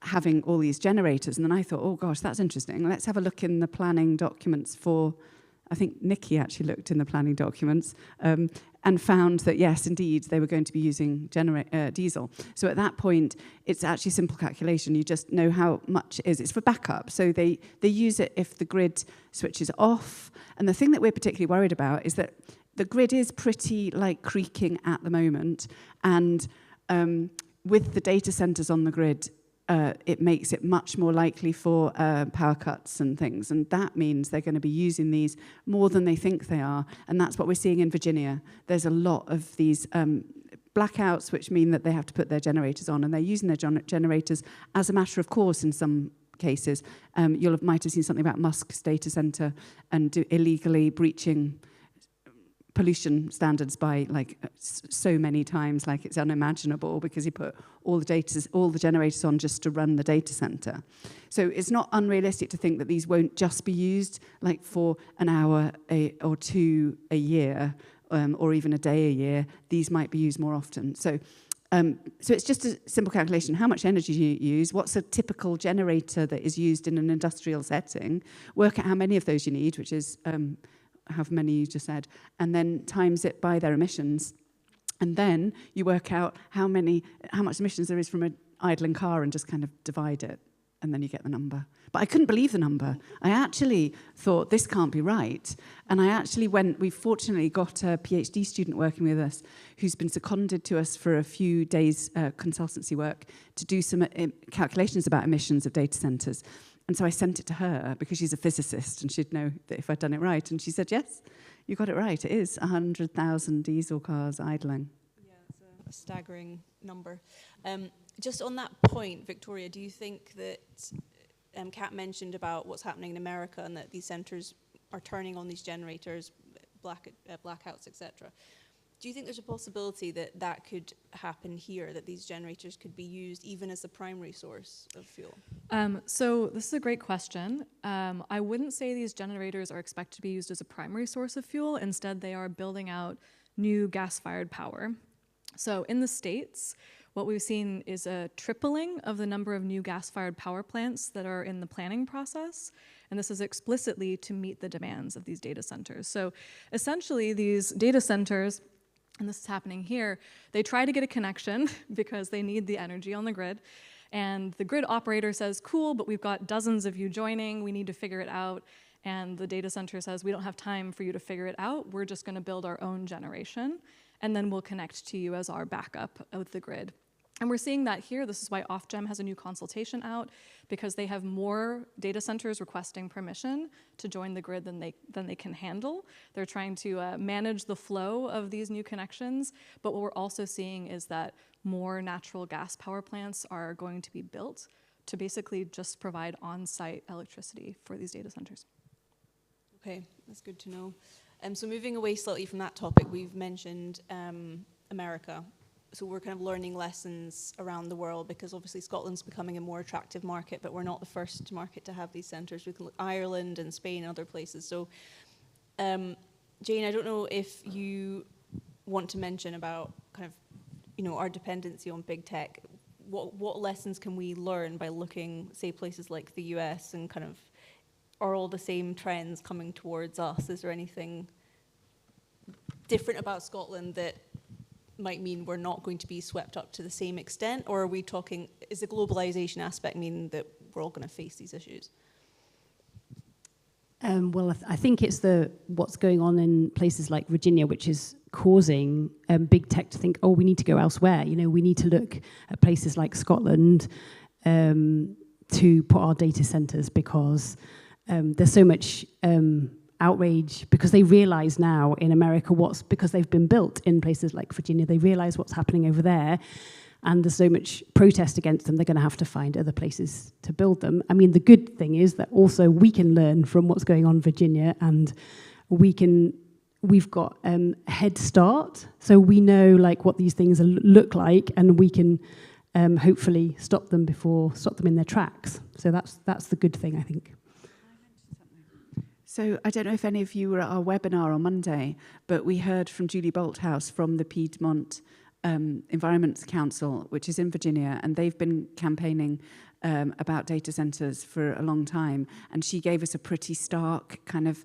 having all these generators. And then I thought, oh gosh, that's interesting. Let's have a look in the planning documents for, I think Nikki actually looked in the planning documents and found that, yes, indeed, they were going to be using diesel. So at that point, it's actually simple calculation. You just know how much it is. It's for backup. So they use it if the grid switches off. And the thing that we're particularly worried about is that the grid is pretty like creaking at the moment. And with the data centers on the grid, it makes it much more likely for power cuts and things. And that means they're going to be using these more than they think they are. And that's what we're seeing in Virginia. There's a lot of these blackouts, which mean that they have to put their generators on. And they're using their generators as a matter of course in some cases. You might have seen something about Musk's data center and illegally breaching pollution standards by like so many times, like it's unimaginable, because he put all the generators on just to run the data center. So it's not unrealistic to think that these won't just be used like for an hour or two a year, or even a day a year. These might be used more often. So it's just a simple calculation. How much energy do you use? What's a typical generator that is used in an industrial setting? Work out how many of those you need, which is however many you just said, and then times it by their emissions. And then you work out how much emissions there is from an idling car and just kind of divide it, and then you get the number. But I couldn't believe the number. I actually thought, this can't be right. And we fortunately got a PhD student working with us who's been seconded to us for a few days consultancy work to do some calculations about emissions of data centers. And so I sent it to her because she's a physicist and she'd know that if I'd done it right. And she said, yes, you got it right. It is 100,000 diesel cars idling. Yeah, it's a staggering number. Just on that point, Victoria, do you think that Kat mentioned about what's happening in America and that these centres are turning on these generators, blackouts, etc. Do you think there's a possibility that that could happen here, that these generators could be used even as a primary source of fuel? So this is a great question. I wouldn't say these generators are expected to be used as a primary source of fuel. Instead, they are building out new gas-fired power. So in the States, what we've seen is a tripling of the number of new gas-fired power plants that are in the planning process. And this is explicitly to meet the demands of these data centers. So essentially, these data centers, and this is happening here, they try to get a connection because they need the energy on the grid. And the grid operator says, cool, but we've got dozens of you joining, we need to figure it out. And the data center says, we don't have time for you to figure it out, we're just gonna build our own generation, and then we'll connect to you as our backup with the grid. And we're seeing that here. This is why Ofgem has a new consultation out, because they have more data centers requesting permission to join the grid than they can handle. They're trying to manage the flow of these new connections, but what we're also seeing is that more natural gas power plants are going to be built to basically just provide on-site electricity for these data centers. Okay, that's good to know. So moving away slightly from that topic, we've mentioned America. so we're kind of learning lessons around the world, because obviously Scotland's becoming a more attractive market, but we're not the first market to have these centres. We can look Ireland and Spain and other places. So, Jane, I don't know if you want to mention about kind of, you know, our dependency on big tech. What lessons can we learn by looking, say, places like the US, and kind of, are all the same trends coming towards us? Is there anything different about Scotland that might mean we're not going to be swept up to the same extent? Or are we talking, is the globalization aspect mean that we're all going to face these issues? Well, I think it's what's going on in places like Virginia, which is causing big tech to think, oh, we need to go elsewhere. You know, we need to look at places like Scotland to put our data centers, because there's so much outrage, because they realize now in America because they've been built in places like Virginia, they realize what's happening over there. And there's so much protest against them, they're going to have to find other places to build them. I mean, the good thing is that also we can learn from what's going on in Virginia, and we've got a head start. So we know like what these things look like, and we can hopefully stop them in their tracks. So that's the good thing, I think. So I don't know if any of you were at our webinar on Monday, but we heard from Julie Bolthouse from the Piedmont Environment Council, which is in Virginia, and they've been campaigning about data centers for a long time. And she gave us a pretty stark kind of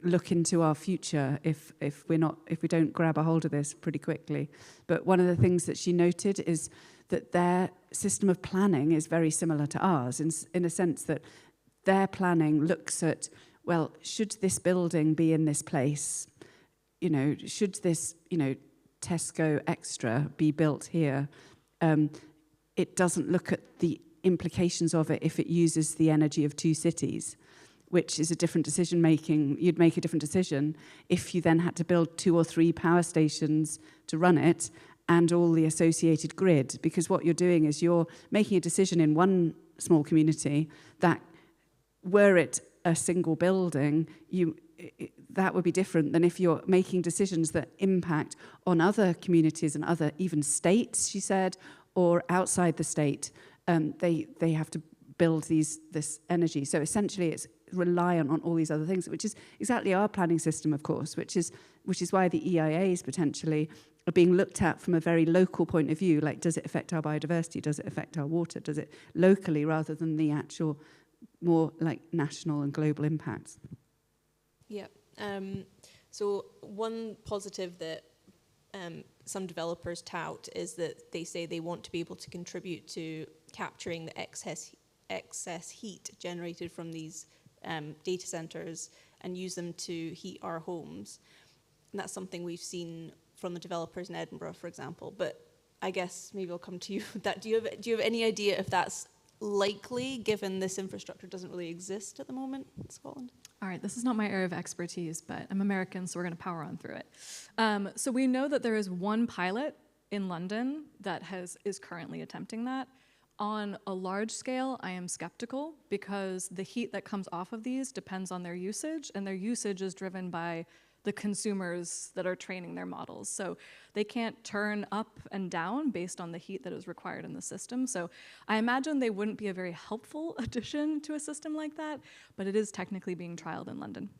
look into our future if we don't grab a hold of this pretty quickly. But one of the things that she noted is that their system of planning is very similar to ours, in a sense that their planning looks at, well, should this building be in this place? You know, should this, Tesco Extra be built here? It doesn't look at the implications of it if it uses the energy of two cities, which is a different decision making. You'd make a different decision if you then had to build 2 or 3 power stations to run it and all the associated grid, because what you're doing is you're making a decision in one small community that, were it a single building, that would be different than if you're making decisions that impact on other communities and other even states, she said, or outside the state. They have to build this energy. So essentially it's reliant on all these other things, which is exactly our planning system, of course, which is why the EIAs potentially are being looked at from a very local point of view, like, does it affect our biodiversity? Does it affect our water? Does it locally, rather than the actual more like national and global impacts? Yeah. So one positive that some developers tout is that they say they want to be able to contribute to capturing the excess heat generated from these data centers and use them to heat our homes. And that's something we've seen from the developers in Edinburgh, for example. But I guess maybe I'll come to you with that. Do you have any idea if that's likely, given this infrastructure doesn't really exist at the moment in Scotland? All right, this is not my area of expertise, but I'm American, so we're going to power on through it. So we know that there is one pilot in London that is currently attempting that. On a large scale, I am skeptical, because the heat that comes off of these depends on their usage, and their usage is driven by the consumers that are training their models. So they can't turn up and down based on the heat that is required in the system. So I imagine they wouldn't be a very helpful addition to a system like that, but it is technically being trialed in London.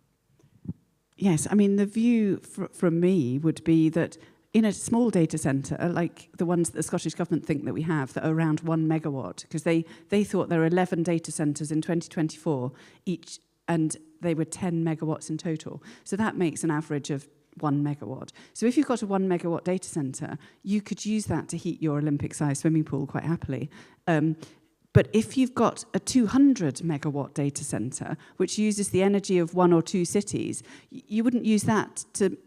Yes, I mean, the view from me would be that in a small data centre, like the ones that the Scottish Government think that we have, that are around 1 megawatt, because they thought there were 11 data centres in 2024 each, and they were 10 megawatts in total. So that makes an average of 1 megawatt. So if you've got a 1 megawatt data centre, you could use that to heat your Olympic-sized swimming pool quite happily. But if you've got a 200 megawatt data centre, which uses the energy of 1 or 2 cities, you wouldn't use that to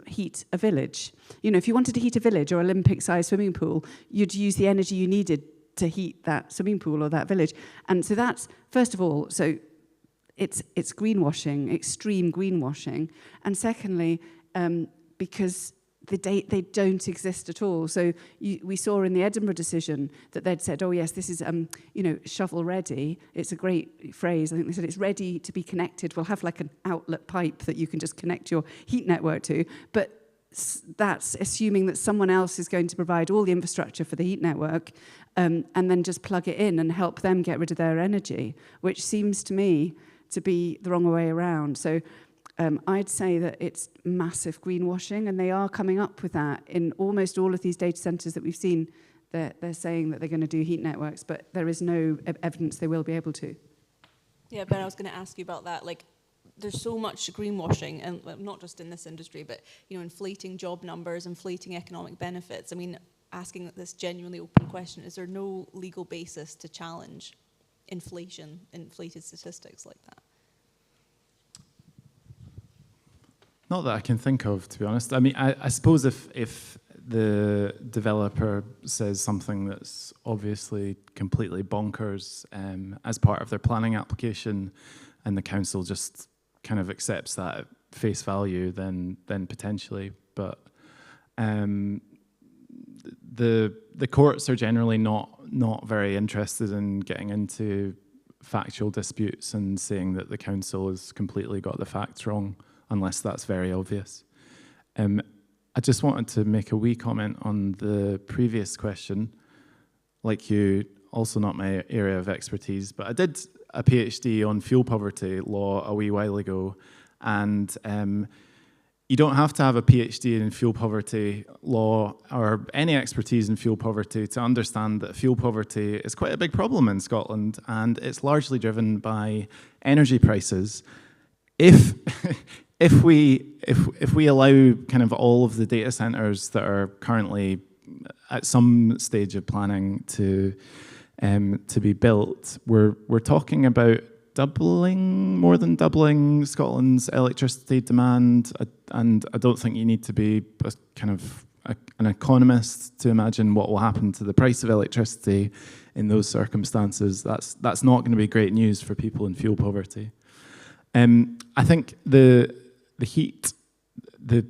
heat a village. You know, if you wanted to heat a village or Olympic-sized swimming pool, you'd use the energy you needed to heat that swimming pool or that village. And so that's, first of all, so it's greenwashing, extreme greenwashing. And secondly, because they don't exist at all. So we saw in the Edinburgh decision that they'd said, oh yes, this is shovel ready. It's a great phrase. I think they said it's ready to be connected. We'll have like an outlet pipe that you can just connect your heat network to. But that's assuming that someone else is going to provide all the infrastructure for the heat network, and then just plug it in and help them get rid of their energy, which seems to me to be the wrong way around. So I'd say that it's massive greenwashing, and they are coming up with that in almost all of these data centers that we've seen. They're saying that they're going to do heat networks, but there is no evidence they will be able to. Yeah, Ben, I was going to ask you about that. Like, there's so much greenwashing, and not just in this industry, but inflating job numbers, inflating economic benefits. I mean, asking this genuinely open question: is there no legal basis to challenge inflated statistics like that? Not that I can think of, to be honest. I mean, I suppose if the developer says something that's obviously completely bonkers as part of their planning application, and the council just kind of accepts that at face value, then potentially. But the courts are generally not very interested in getting into factual disputes and saying that the council has completely got the facts wrong, unless that's very obvious. I just wanted to make a wee comment on the previous question. Like you, also not my area of expertise, but I did a PhD on fuel poverty law a wee while ago, and you don't have to have a PhD in fuel poverty law or any expertise in fuel poverty to understand that fuel poverty is quite a big problem in Scotland, and it's largely driven by energy prices. If we allow kind of all of the data centers that are currently at some stage of planning to be built, we're talking about more than doubling Scotland's electricity demand, and I don't think you need to be an economist to imagine what will happen to the price of electricity in those circumstances. That's not going to be great news for people in fuel poverty. I think the heat, the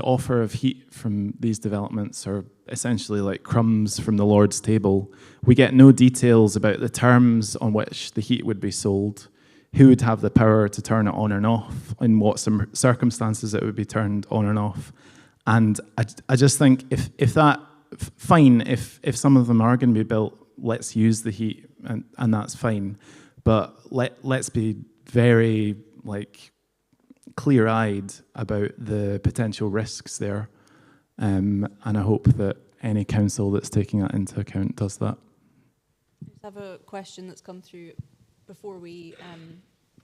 offer of heat from these developments are essentially like crumbs from the Lord's table. We get no details about the terms on which the heat would be sold, who would have the power to turn it on and off, in what circumstances it would be turned on and off. And I just think if some of them are going to be built, let's use the heat, and that's fine. But let's be very clear-eyed about the potential risks there, and I hope that any council that's taking that into account does that. I just have a question that's come through before we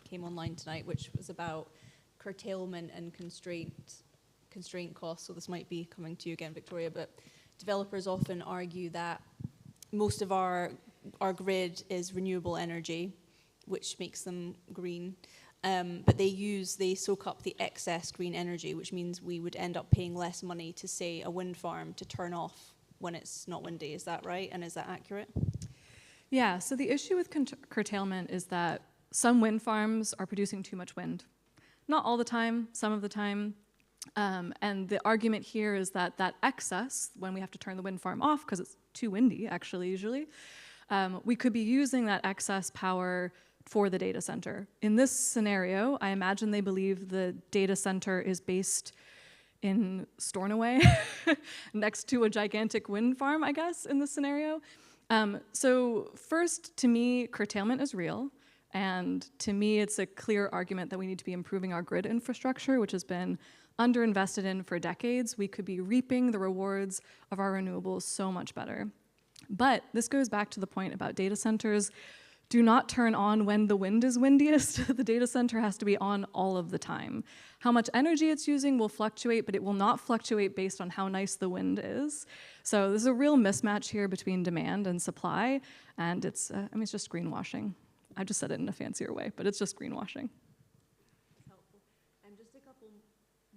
came online tonight, which was about curtailment and constraint costs. So this might be coming to you again, Victoria, but developers often argue that most of our grid is renewable energy, which makes them green. But they soak up the excess green energy, which means we would end up paying less money to, say, a wind farm to turn off when it's not windy. Is that right? And is that accurate? Yeah, so the issue with curtailment is that some wind farms are producing too much wind. Not all the time, some of the time. And the argument here is that excess, when we have to turn the wind farm off, because it's too windy, actually, usually, we could be using that excess power for the data center. In this scenario, I imagine they believe the data center is based in Stornoway, next to a gigantic wind farm, I guess, in this scenario. So first, to me, curtailment is real. And to me, it's a clear argument that we need to be improving our grid infrastructure, which has been underinvested in for decades. We could be reaping the rewards of our renewables so much better. But this goes back to the point about data centers. Do not turn on when the wind is windiest. The data center has to be on all of the time. How much energy it's using will fluctuate, but it will not fluctuate based on how nice the wind is. So there's a real mismatch here between demand and supply, and it's just greenwashing. I just said it in a fancier way, but it's just greenwashing. Helpful. Just a couple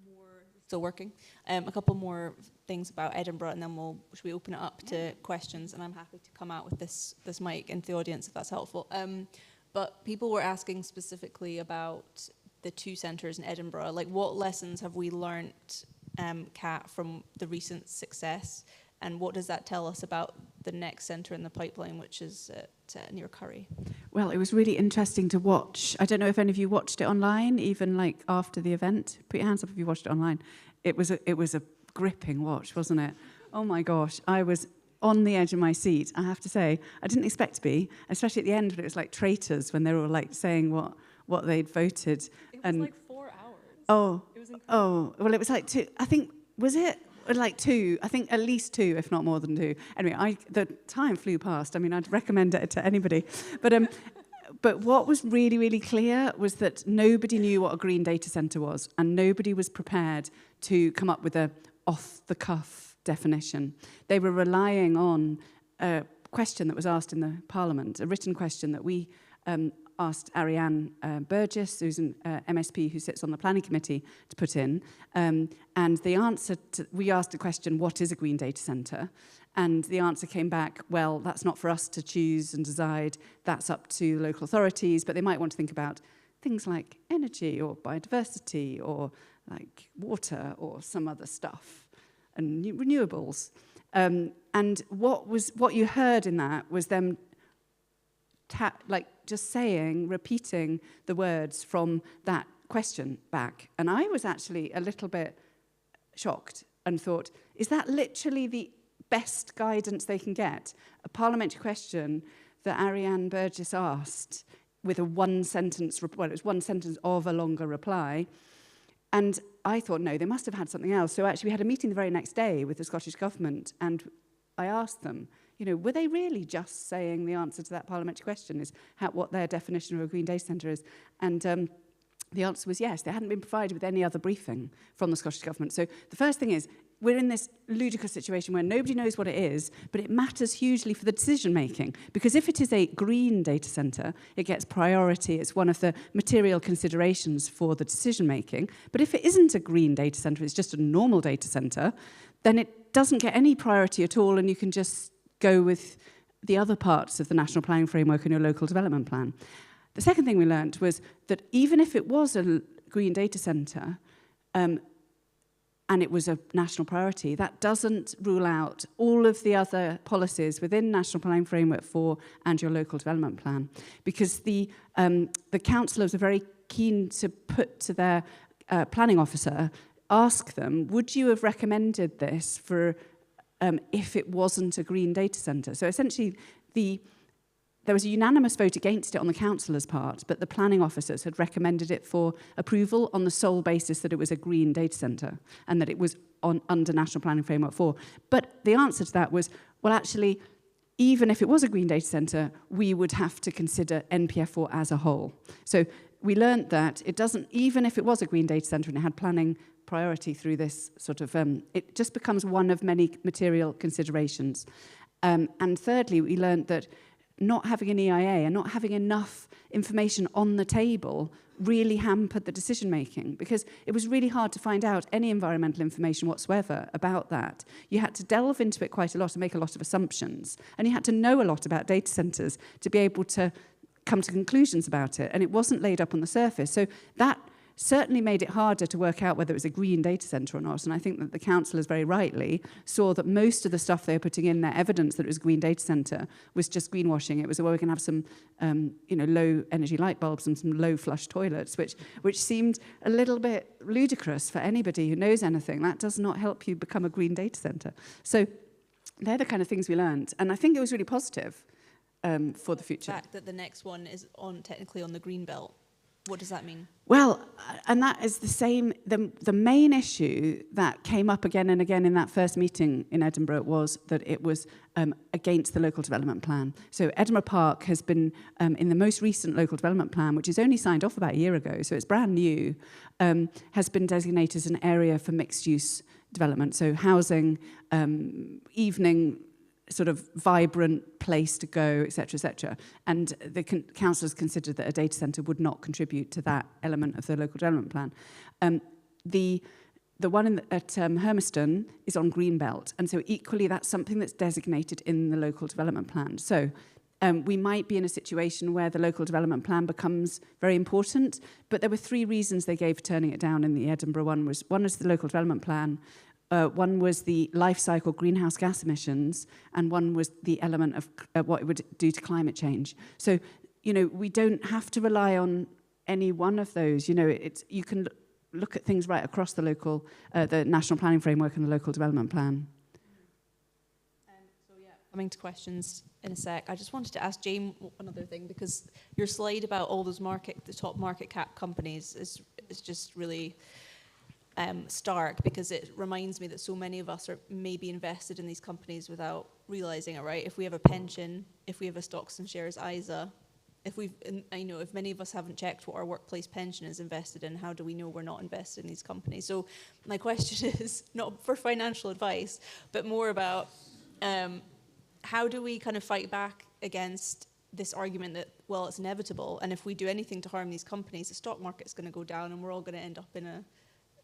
more. Still working. A couple more things about Edinburgh, and then should we open it up to questions? And I'm happy to come out with this mic into the audience if that's helpful. But people were asking specifically about the two centres in Edinburgh. Like, what lessons have we learnt, Kat, from the recent success, and what does that tell us about the next centre in the pipeline, which is near Curry? Well, it was really interesting to watch. I don't know if any of you watched it online, even after the event. Put your hands up if you watched it online. it was a gripping watch, wasn't it? Oh my gosh, I was on the edge of my seat, I have to say. I didn't expect to be, especially at the end when it was like traitors, when they were all like saying what they'd voted. It was like 4 hours. Oh, It was incredible. oh, well, it was like 2, I think, was it? Like 2, I think at least 2, if not more than 2. Anyway, the time flew past. I mean, I'd recommend it to anybody. But what was really, really clear was that nobody knew what a green data centre was, and nobody was prepared to come up with a off-the-cuff definition. They were relying on a question that was asked in the Parliament, a written question that we asked Ariane Burgess, who's an MSP who sits on the planning committee, to put in. And the answer we asked a question, what is a green data centre? And the answer came back, well, that's not for us to choose and decide. That's up to local authorities, but they might want to think about things like energy or biodiversity or like water or some other stuff and renewables. And what you heard in that was them just repeating the words from that question back. And I was actually a little bit shocked and thought, is that literally the best guidance they can get? A parliamentary question that Ariane Burgess asked with a one-sentence, well, it was one sentence of a longer reply. And I thought, no, they must have had something else. So actually we had a meeting the very next day with the Scottish Government, and I asked them, were they really just saying the answer to that parliamentary question is what their definition of a green data centre is? And the answer was yes. They hadn't been provided with any other briefing from the Scottish Government. So the first thing is, we're in this ludicrous situation where nobody knows what it is, but it matters hugely for the decision-making. Because if it is a green data centre, it gets priority. It's one of the material considerations for the decision-making. But if it isn't a green data centre, it's just a normal data centre, then it doesn't get any priority at all, and you can just go with the other parts of the National Planning Framework and your local development plan. The second thing we learned was that even if it was a green data centre, and it was a national priority, that doesn't rule out all of the other policies within National Planning Framework 4 and your local development plan. Because the councillors are very keen to put to their planning officer, ask them, would you have recommended this for if it wasn't a green data centre? So essentially, there was a unanimous vote against it on the councillors' part, but the planning officers had recommended it for approval on the sole basis that it was a green data centre and that it was under National Planning Framework 4. But the answer to that was, well, actually, even if it was a green data centre, we would have to consider NPF4 as a whole. So we learned that it doesn't, even if it was a green data centre and it had planning priority through this sort of, it just becomes one of many material considerations. And thirdly, we learned that not having an EIA and not having enough information on the table really hampered the decision-making, because it was really hard to find out any environmental information whatsoever about that. You had to delve into it quite a lot and make a lot of assumptions, and you had to know a lot about data centres to be able to come to conclusions about it, and it wasn't laid up on the surface. So that certainly made it harder to work out whether it was a green data centre or not. And I think that the councillors very rightly saw that most of the stuff they were putting in, their evidence that it was a green data centre, was just greenwashing. It was, well, we're going to have some low energy light bulbs and some low flush toilets, which seemed a little bit ludicrous for anybody who knows anything. That does not help you become a green data centre. So they're the kind of things we learned. And I think it was really positive for the future. The fact that the next one is technically on the green belt. What does that mean? Well, and that is the same, the main issue that came up again and again in that first meeting in Edinburgh was that it was against the local development plan. So Edinburgh Park has been, in the most recent local development plan, which is only signed off about a year ago, so it's brand new, has been designated as an area for mixed-use development. So housing, evening, sort of vibrant place to go, etc., and the councillors considered that a data centre would not contribute to that element of the local development plan. The one at Herbstritt is on Greenbelt, and so equally that's something that's designated in the local development plan. So we might be in a situation where the local development plan becomes very important, but there were 3 reasons they gave for turning it down in the Edinburgh one. One was the local development plan, one was the life cycle greenhouse gas emissions, and one was the element of what it would do to climate change. So, we don't have to rely on any one of those. You can look at things right across the local, the national planning framework and the local development plan. Coming to questions in a sec, I just wanted to ask Jane another thing, because your slide about all those the top market cap companies is just really stark, because it reminds me that so many of us are maybe invested in these companies without realizing it, right? If we have a pension, if we have a stocks and shares ISA, if many of us haven't checked what our workplace pension is invested in, how do we know we're not invested in these companies? So my question is not for financial advice, but more about how do we kind of fight back against this argument that, well, it's inevitable, and if we do anything to harm these companies, the stock market's going to go down and we're all going to end up in a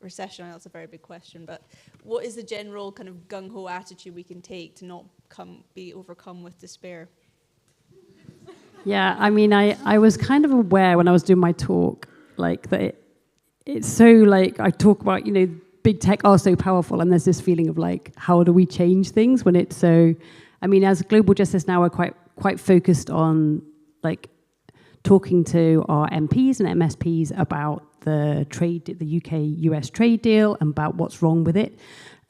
recession? I know that's a very big question, but what is the general kind of gung-ho attitude we can take to not be overcome with despair? Yeah, I mean, I was kind of aware when I was doing my talk, like, that it's so, like, I talk about, big tech are so powerful, and there's this feeling of, like, how do we change things when it's so... I mean, as Global Justice Now, we're quite focused on, like, talking to our MPs and MSPs about the UK-US trade deal and about what's wrong with it.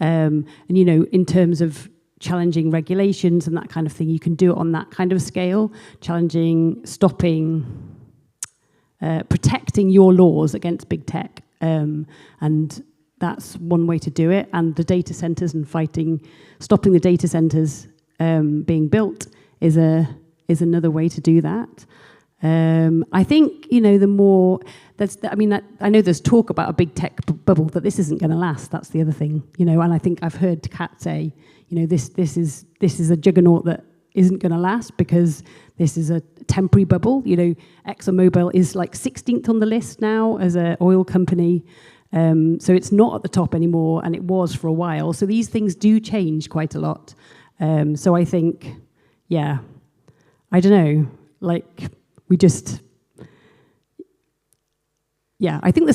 And, in terms of challenging regulations and that kind of thing, you can do it on that kind of scale, stopping, protecting your laws against big tech. And that's one way to do it. And the data centers and stopping the data centers being built is another way to do that. I think, the more I know there's talk about a big tech bubble, that this isn't going to last. That's the other thing, and I think I've heard Kat say, this is a juggernaut that isn't going to last, because this is a temporary bubble. ExxonMobil is like 16th on the list now as an oil company. So it's not at the top anymore, and it was for a while. So these things do change quite a lot. So I think, I don't know, like, we just, I think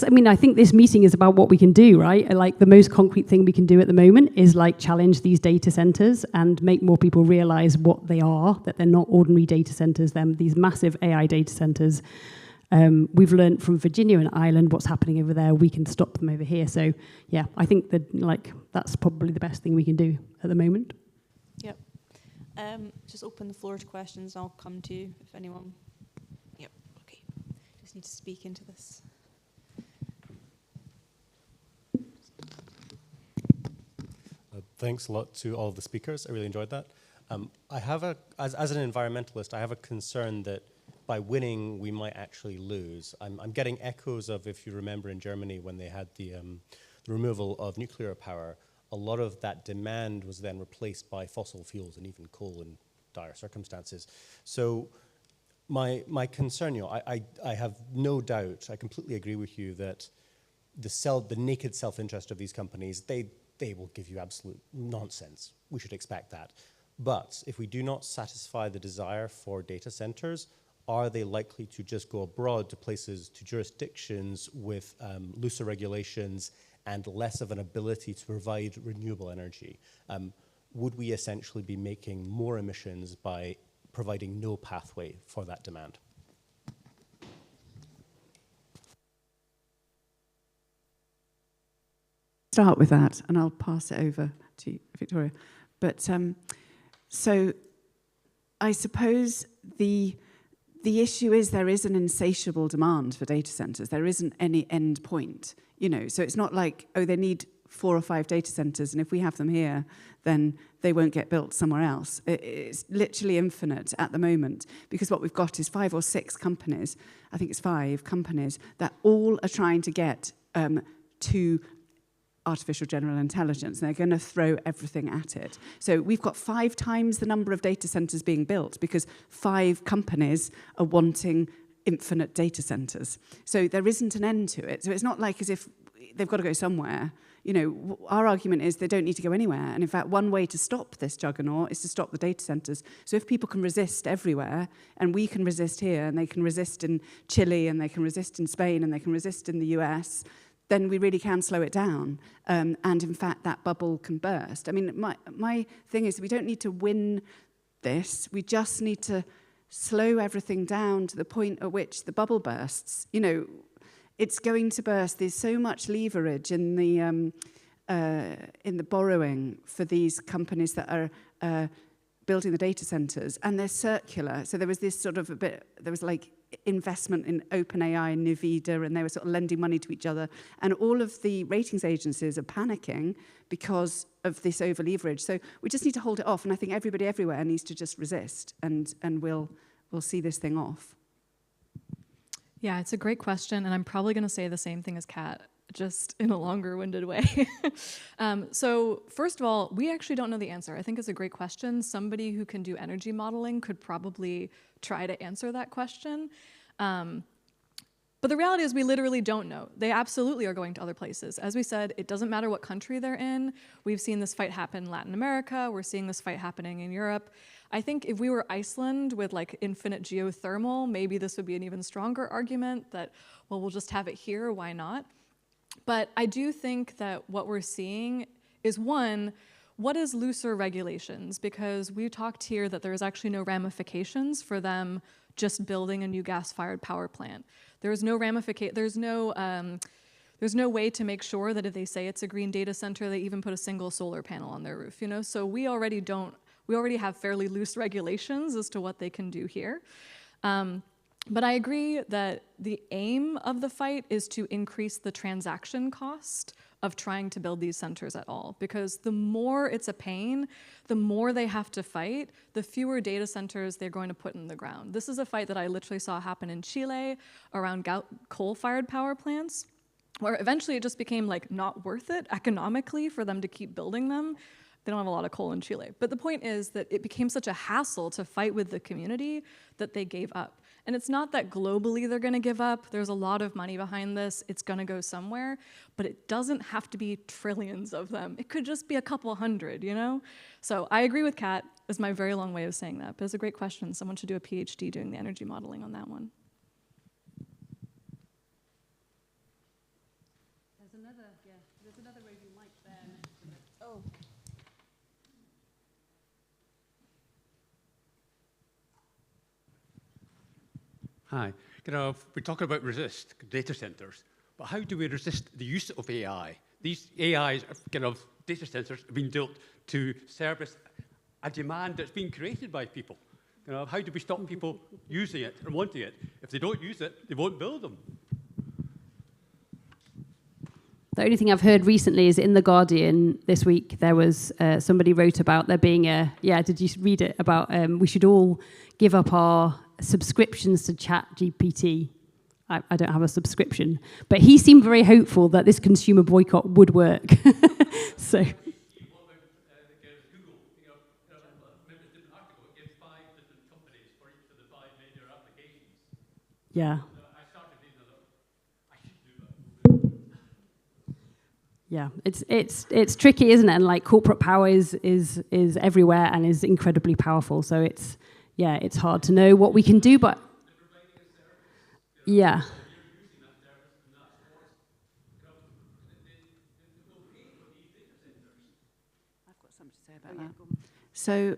this meeting is about what we can do, right? Like, the most concrete thing we can do at the moment is, like, challenge these data centers and make more people realize what they are, that they're not ordinary data centers, these massive AI data centers. We've learned from Virginia and Ireland what's happening over there. We can stop them over here. So, I think that, like, that's probably the best thing we can do at the moment. Yep. Just open the floor to questions. I'll come to you if anyone. Yep. Okay. Just need to speak into this. Thanks a lot to all of the speakers. I really enjoyed that. I have as an environmentalist, I have a concern that by winning, we might actually lose. I'm getting echoes of, if you remember, in Germany when they had the removal of nuclear power, a lot of that demand was then replaced by fossil fuels and even coal in dire circumstances. So my concern, I have no doubt, I completely agree with you that the naked self-interest of these companies, they will give you absolute nonsense. We should expect that. But if we do not satisfy the desire for data centers, are they likely to just go abroad to jurisdictions with looser regulations and less of an ability to provide renewable energy? Would we essentially be making more emissions by providing no pathway for that demand? Start with that, and I'll pass it over to Victoria. But so I suppose the issue is there is an insatiable demand for data centers. There isn't any end point, So it's not like, they need 4 or 5 data centers, and if we have them here, then they won't get built somewhere else. It's literally infinite at the moment, because what we've got is 5 or 6 companies, I think it's 5 companies, that all are trying to get to artificial general intelligence. They're going to throw everything at it. So we've got 5 times the number of data centers being built because 5 companies are wanting infinite data centers. So there isn't an end to it. So it's not like as if they've got to go somewhere. Our argument is they don't need to go anywhere. And in fact, one way to stop this juggernaut is to stop the data centers. So if people can resist everywhere, and we can resist here, and they can resist in Chile, and they can resist in Spain, and they can resist in the US, then we really can slow it down. And in fact, that bubble can burst. I mean, my thing is we don't need to win this. We just need to slow everything down to the point at which the bubble bursts. it's going to burst. There's so much leverage in the borrowing for these companies that are building the data centers, and they're circular. So there was this sort of there was like investment in OpenAI and Nvidia, and they were sort of lending money to each other. And all of the ratings agencies are panicking because of this over leverage. So we just need to hold it off. And I think everybody everywhere needs to just resist, and we'll see this thing off. Yeah, it's a great question, and I'm probably going to say the same thing as Kat, just in a longer-winded way. So first of all, we actually don't know the answer. I think it's a great question. Somebody who can do energy modeling could probably try to answer that question. But the reality is we literally don't know. They absolutely are going to other places. As we said, it doesn't matter what country they're in. We've seen this fight happen in Latin America. We're seeing this fight happening in Europe. I think if we were Iceland with like infinite geothermal, maybe this would be an even stronger argument that, well, we'll just have it here, why not? But I do think that what we're seeing is, one, what is looser regulations? Because we talked here that there's actually no ramifications for them just building a new gas-fired power plant. There's no way to make sure that if they say it's a green data center, they even put a single solar panel on their roof, you know? So we already have fairly loose regulations as to what they can do here. But I agree that the aim of the fight is to increase the transaction cost of trying to build these centers at all. Because the more it's a pain, the more they have to fight, the fewer data centers they're going to put in the ground. This is a fight that I literally saw happen in Chile around coal-fired power plants, where eventually it just became like not worth it economically for them to keep building them. They don't have a lot of coal in Chile. But the point is that it became such a hassle to fight with the community that they gave up. And it's not that globally they're gonna give up. There's a lot of money behind this. It's gonna go somewhere, but it doesn't have to be trillions of them. It could just be a couple hundred, you know? So I agree with Kat, is my very long way of saying that, but it's a great question. Someone should do a PhD doing the energy modeling on that one. There's another roving mic there next to it. Oh. Hi. We're talking about resist data centers, but how do we resist the use of AI? These AIs, data centers have been built to service a demand that's been created by people. How do we stop people using it and wanting it? If they don't use it, they won't build them. The only thing I've heard recently is in The Guardian this week, there was somebody wrote about there being did you read it? About we should all give up our subscriptions to ChatGPT. I don't have a subscription, but he seemed very hopeful that this consumer boycott would work. So. Yeah. Yeah, it's tricky, isn't it? And like corporate power is everywhere and is incredibly powerful. So it's hard to know what we can do, but yeah. I've got something to say about that. So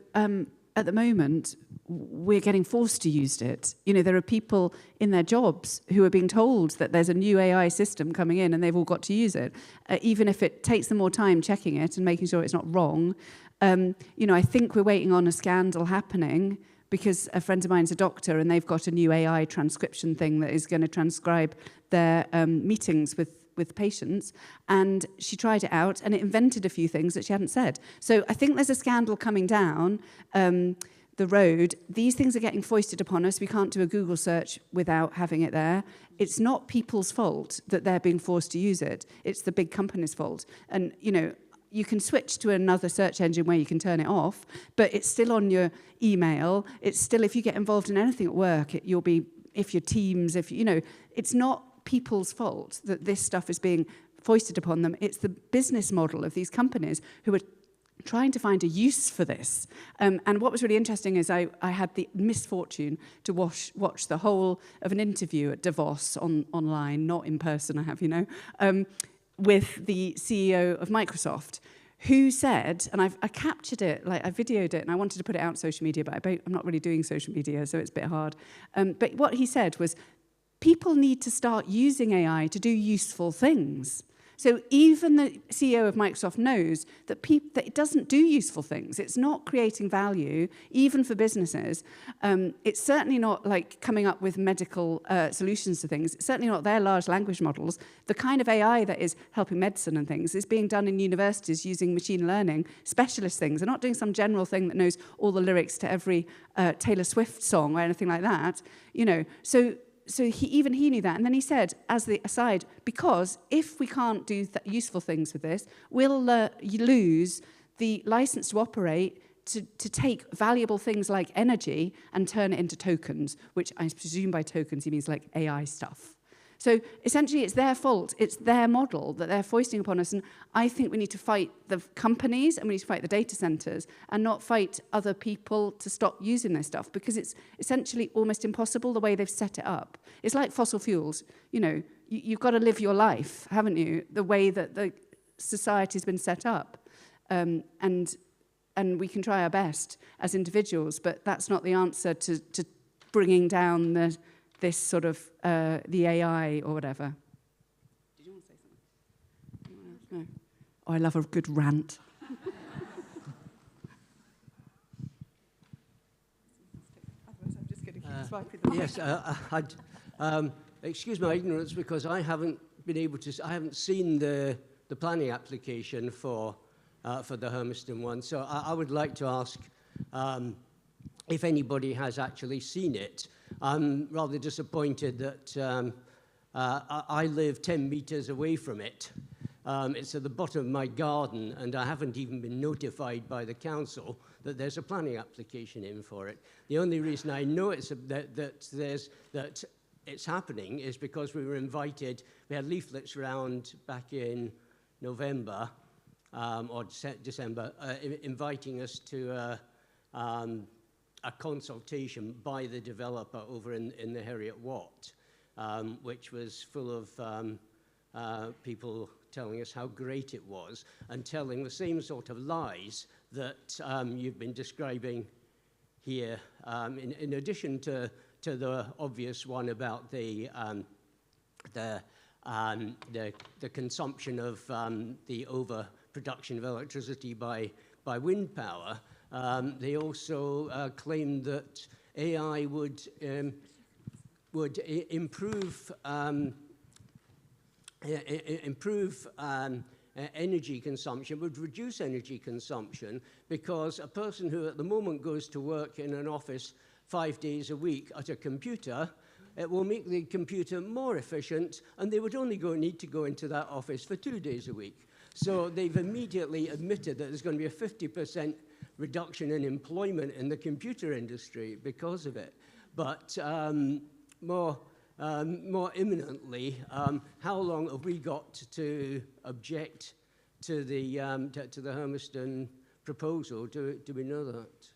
at the moment, we're getting forced to use it. You know, there are people in their jobs who are being told that there's a new AI system coming in and they've all got to use it, even if it takes them more time checking it and making sure it's not wrong. I think we're waiting on a scandal happening because a friend of mine's a doctor and they've got a new AI transcription thing that is going to transcribe their meetings with patients, and she tried it out and it invented a few things that she hadn't said. So I think there's a scandal coming down the road. These things are getting foisted upon us. We can't do a Google search without having it there. It's not people's fault that they're being forced to use it. It's the big company's fault. And, you can switch to another search engine where you can turn it off, but it's still on your email. It's still, if you get involved in anything at work, if your Teams, it's not people's fault that this stuff is being foisted upon them. It's the business model of these companies who are trying to find a use for this. And what was really interesting is I had the misfortune to watch the whole of an interview at Davos online, not in person, I have, with the CEO of Microsoft, who said, and I captured it, I videoed it, and I wanted to put it out on social media, but I'm not really doing social media, so it's a bit hard. But what he said was, people need to start using AI to do useful things. So even the CEO of Microsoft knows that it doesn't do useful things. It's not creating value, even for businesses. It's certainly not like coming up with medical solutions to things. It's certainly not their large language models. The kind of AI that is helping medicine and things is being done in universities using machine learning, specialist things. They're not doing some general thing that knows all the lyrics to every Taylor Swift song or anything like that. You know, so even he knew that. And then he said, as the aside, because if we can't do useful things with this, we'll lose the license to operate to take valuable things like energy and turn it into tokens, which I presume by tokens he means like AI stuff. So essentially it's their fault. It's their model that they're foisting upon us. And I think we need to fight the companies and we need to fight the data centers and not fight other people to stop using this stuff, because it's essentially almost impossible the way they've set it up. It's like fossil fuels. You know, you've got to live your life, haven't you, the way that the society's been set up. And we can try our best as individuals, but that's not the answer to bringing down this sort of the AI or whatever. Did you want to say something? No. Oh, I love a good rant. Otherwise, I'm just going to keep swiping the Yes, excuse my ignorance, because I haven't been able to. I haven't seen the planning application for the Hermiston one. So I would like to ask if anybody has actually seen it. I'm rather disappointed that I live 10 meters away from it. It's at the bottom of my garden, and I haven't even been notified by the council that there's a planning application in for it. The only reason I know that it's happening is because we were invited. We had leaflets around back in November or December, inviting us to a consultation by the developer over in the Heriot Watt, which was full of people telling us how great it was and telling the same sort of lies that you've been describing here, in addition to the obvious one about the consumption of the overproduction of electricity by wind power. They also claimed that AI would improve energy consumption, would reduce energy consumption, because a person who at the moment goes to work in an office 5 days a week at a computer, it will make the computer more efficient, and they would only need to go into that office for 2 days a week. So they've immediately admitted that there's going to be a 50% reduction in employment in the computer industry because of it. But more imminently, how long have we got to object to the Hermiston proposal? Do we know that?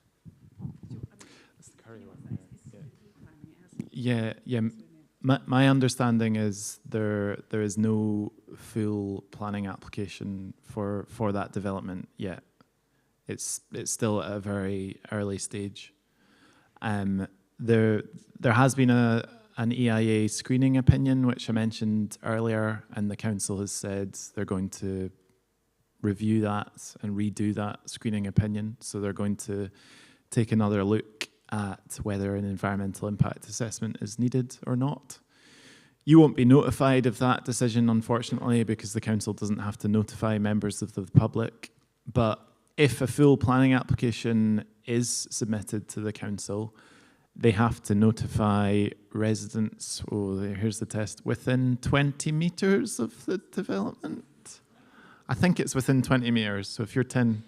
That's the current one. Yeah. My understanding is there is no full planning application for that development yet. It's still at a very early stage. There has been an EIA screening opinion, which I mentioned earlier, and the council has said they're going to review that and redo that screening opinion. So they're going to take another look at whether an environmental impact assessment is needed or not. You won't be notified of that decision, unfortunately, because the council doesn't have to notify members of the public. But if a full planning application is submitted to the council, they have to notify residents, here's the test, within 20 metres of the development. I think it's within 20 metres, so if you're 10,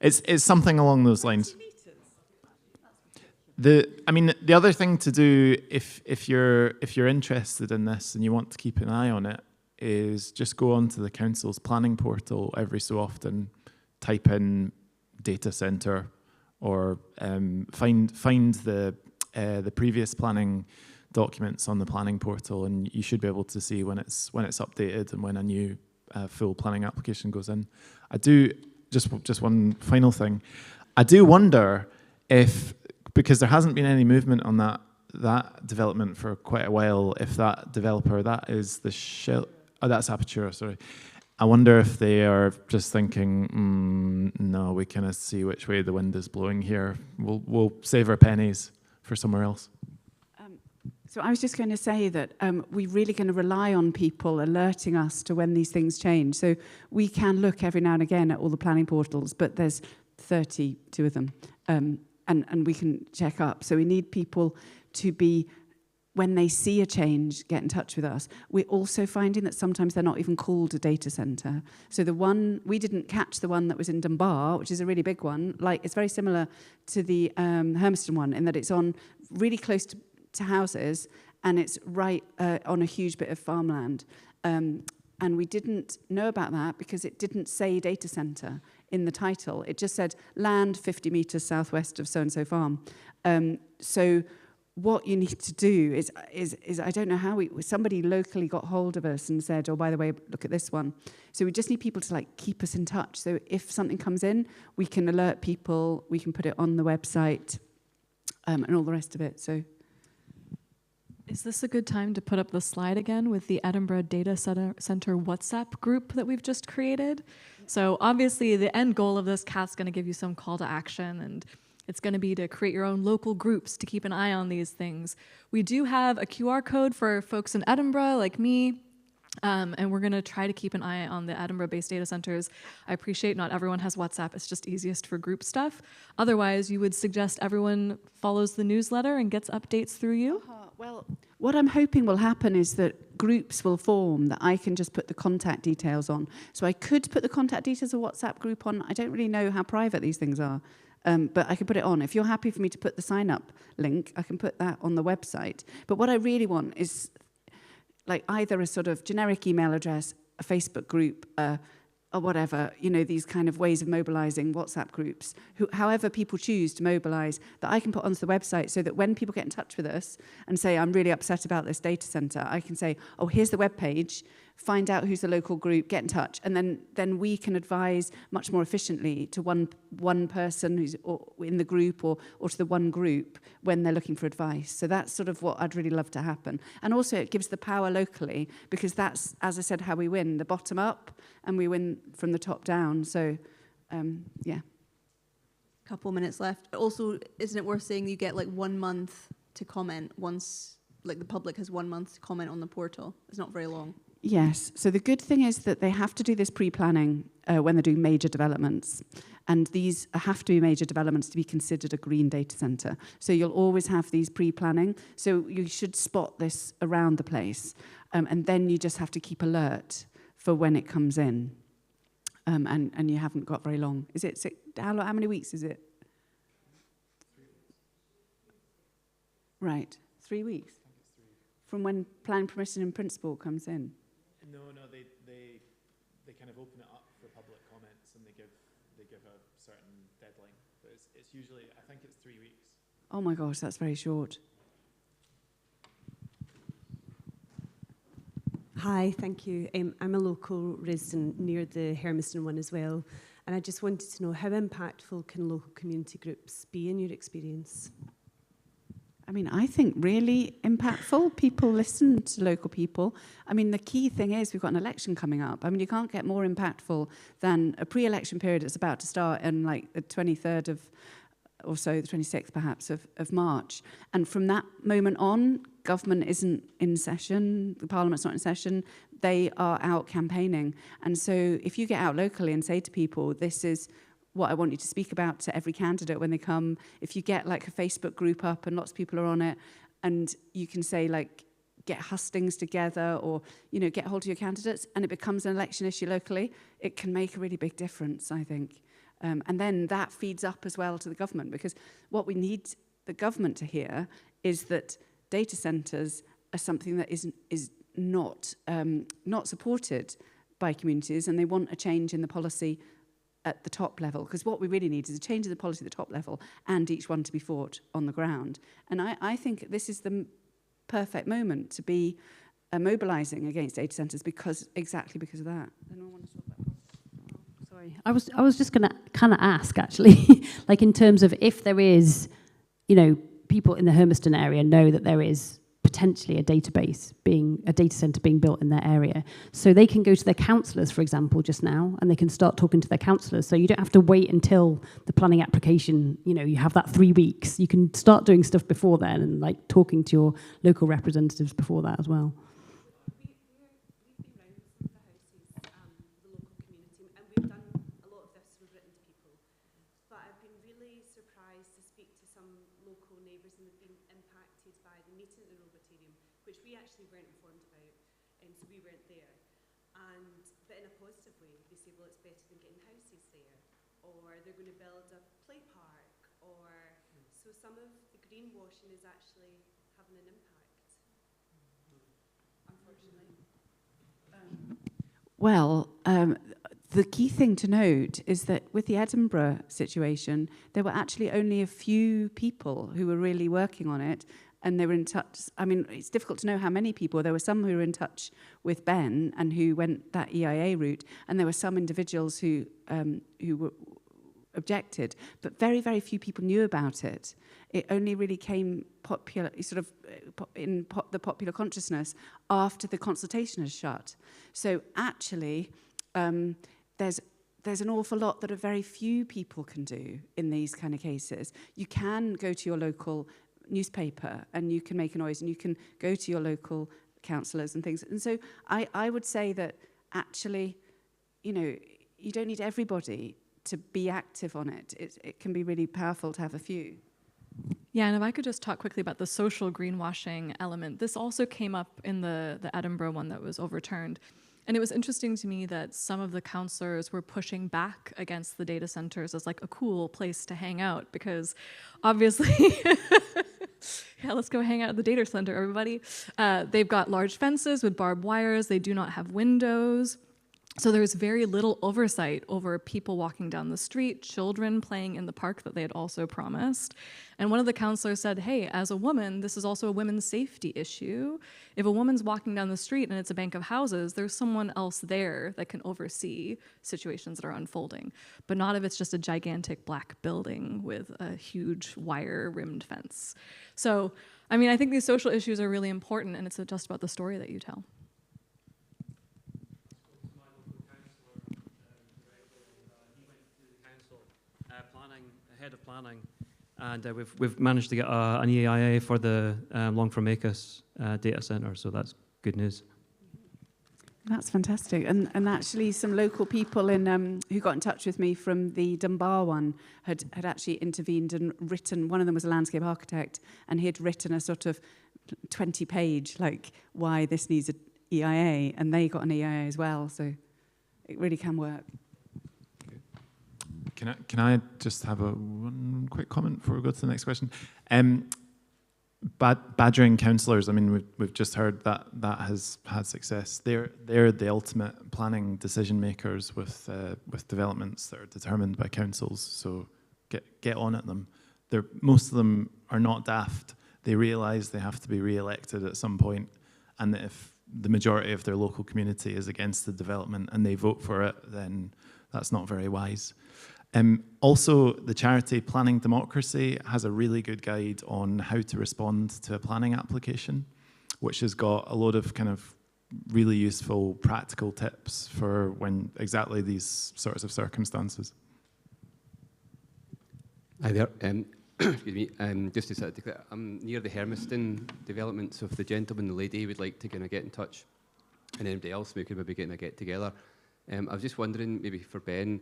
it's something along those lines. The other thing to do if you're interested in this and you want to keep an eye on it is just go onto the council's planning portal every so often, type in data centre, or find the previous planning documents on the planning portal, and you should be able to see when it's updated and when a new full planning application goes in. I do just one final thing. I do wonder if, because there hasn't been any movement on that that development for quite a while. If that developer, that is the that's Apertura, sorry. I wonder if they are just thinking, no, we kind of see which way the wind is blowing here. We'll save our pennies for somewhere else. So I was just going to say that we're really going to rely on people alerting us to when these things change. So we can look every now and again at all the planning portals, but there's 32 of them, and we can check up. So we need people to be, when they see a change, get in touch with us. We're also finding that sometimes they're not even called a data centre. So the one, we didn't catch the one that was in Dunbar, which is a really big one. Like, it's very similar to the Hermiston one in that it's on really close to houses, and it's right on a huge bit of farmland. And we didn't know about that because it didn't say data centre in the title. It just said land 50 metres southwest of so-and-so farm. So what you need to do is I don't know how somebody locally got hold of us and said, oh, by the way, look at this one. So we just need people to like keep us in touch. So if something comes in, we can alert people, we can put it on the website, and all the rest of it. So. Is this a good time to put up the slide again with the Edinburgh Data Centre WhatsApp group that we've just created? So obviously the end goal of this, Kat's going to give you some call to action, and it's going to be to create your own local groups to keep an eye on these things. We do have a QR code for folks in Edinburgh like me, and we're going to try to keep an eye on the Edinburgh-based data centers. I appreciate not everyone has WhatsApp. It's just easiest for group stuff. Otherwise, you would suggest everyone follows the newsletter and gets updates through you? Well, what I'm hoping will happen is that groups will form that I can just put the contact details on. So I could put the contact details of a WhatsApp group on. I don't really know how private these things are, but I can put it on. If you're happy for me to put the sign-up link, I can put that on the website. But what I really want is like either a sort of generic email address, a Facebook group, or whatever, you know, these kind of ways of mobilizing WhatsApp groups, however people choose to mobilize, that I can put onto the website so that when people get in touch with us and say, I'm really upset about this data center, I can say, oh, here's the webpage, find out who's the local group, get in touch, and then we can advise much more efficiently to one person who's in the group or to the one group when they're looking for advice. So that's sort of what I'd really love to happen. And also it gives the power locally, because that's, as I said, how we win, the bottom up, and we win from the top down. So, yeah. Couple minutes left. Also, isn't it worth saying you get like 1 month to comment once, like the public has 1 month to comment on the portal? It's not very long. Yes. So the good thing is that they have to do this pre-planning when they're doing major developments. And these have to be major developments to be considered a green data centre. So you'll always have these pre-planning. So you should spot this around the place. And then you just have to keep alert for when it comes in. And you haven't got very long. Is it how many weeks is it? Right. 3 weeks? From when planning permission in principle comes in? No, they kind of open it up for public comments, and they give a certain deadline. But it's usually, I think it's 3 weeks. Oh my gosh, that's very short. Hi, thank you. I'm a local resident near the Hermiston one as well, and I just wanted to know, how impactful can local community groups be in your experience? I mean, I think really impactful. People listen to local people. I mean, the key thing is we've got an election coming up. I mean, you can't get more impactful than a pre-election period that's about to start in like the 23rd of, or so, the 26th perhaps of March. And from that moment on, government isn't in session, the Parliament's not in session, they are out campaigning. And so if you get out locally and say to people, this is what I want you to speak about to every candidate when they come, if you get like a Facebook group up and lots of people are on it, and you can say like, get hustings together, or, you know, get hold of your candidates, and it becomes an election issue locally, it can make a really big difference, I think. And then that feeds up as well to the government, because what we need the government to hear is that data centres are something that is not supported by communities, and they want a change in the policy at the top level, because what we really need is a change in the policy at the top level and each one to be fought on the ground. And I think this is the perfect moment to be mobilising against data centres, exactly because of that. Anyone want to talk about that? Sorry, I was just going to kind of ask, actually, like in terms of if there is, you know, people in the Hermiston area know that there is potentially a data centre being built in their area. So they can go to their councillors, for example, just now, and they can start talking to their councillors. So you don't have to wait until the planning application, you have that 3 weeks. You can start doing stuff before then and like talking to your local representatives before that as well. They're going to build a play park, so some of the greenwashing is actually having an impact, unfortunately. The key thing to note is that with the Edinburgh situation, there were actually only a few people who were really working on it, and they were in touch. I mean, it's difficult to know how many people. There were some who were in touch with Ben and who went that EIA route, and there were some individuals who were objected, but very, very few people knew about it. It only really came popular, sort of in the popular consciousness after the consultation has shut. So actually, there's an awful lot that a very few people can do in these kind of cases. You can go to your local newspaper and you can make a noise, and you can go to your local councillors and things. And so I would say that actually, you don't need everybody to be active on it. It can be really powerful to have a few. Yeah, and if I could just talk quickly about the social greenwashing element. This also came up in the Edinburgh one that was overturned. And it was interesting to me that some of the councillors were pushing back against the data centres as like a cool place to hang out, because obviously, yeah, let's go hang out at the data centre, everybody. They've got large fences with barbed wires. They do not have windows. So there's very little oversight over people walking down the street, children playing in the park that they had also promised. And one of the councillors said, hey, as a woman, this is also a women's safety issue. If a woman's walking down the street and it's a bank of houses, there's someone else there that can oversee situations that are unfolding. But not if it's just a gigantic black building with a huge wire-rimmed fence. So, I mean, I think these social issues are really important, and it's just about the story that you tell. Head of planning, and we've managed to get an EIA for the Longford Acres data centre, so that's good news. That's fantastic. And actually some local people in who got in touch with me from the Dunbar one had actually intervened and written, one of them was a landscape architect, and he'd written a sort of 20-page, like, why this needs an EIA, and they got an EIA as well, so it really can work. Can I just have one quick comment before we go to the next question? Badgering councillors, I mean, we've just heard that has had success. They're the ultimate planning decision makers with developments that are determined by councils. So get on at them. Most of them are not daft. They realise they have to be re-elected at some point, and that if the majority of their local community is against the development and they vote for it, then that's not very wise. Also, the charity Planning Democracy has a really good guide on how to respond to a planning application, which has got a load of kind of really useful practical tips for when exactly these sorts of circumstances. Hi there. Excuse me. Just to sort of declare, I'm near the Hermiston development, so if the gentleman and the lady would like to kind of get in touch, and anybody else, we could maybe get in a get-together. I was just wondering, maybe for Ben,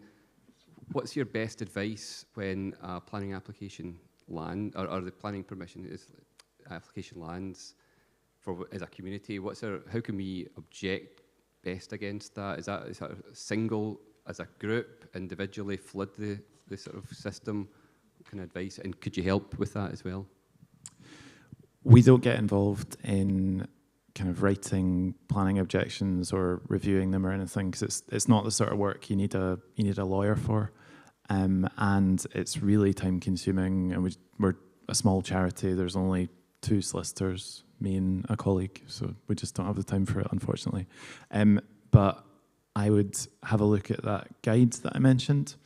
what's your best advice when a planning application or the planning permission application lands as a community? How can we object best against that? Is that single, as a group, individually flood the sort of system? What kind of advice, and could you help with that as well? We don't get involved in kind of writing planning objections or reviewing them or anything, because it's not the sort of work you need a lawyer for, and it's really time consuming, and we're a small charity. There's only 2 solicitors, me and a colleague, so we just don't have the time for it, unfortunately. But I would have a look at that guide that I mentioned.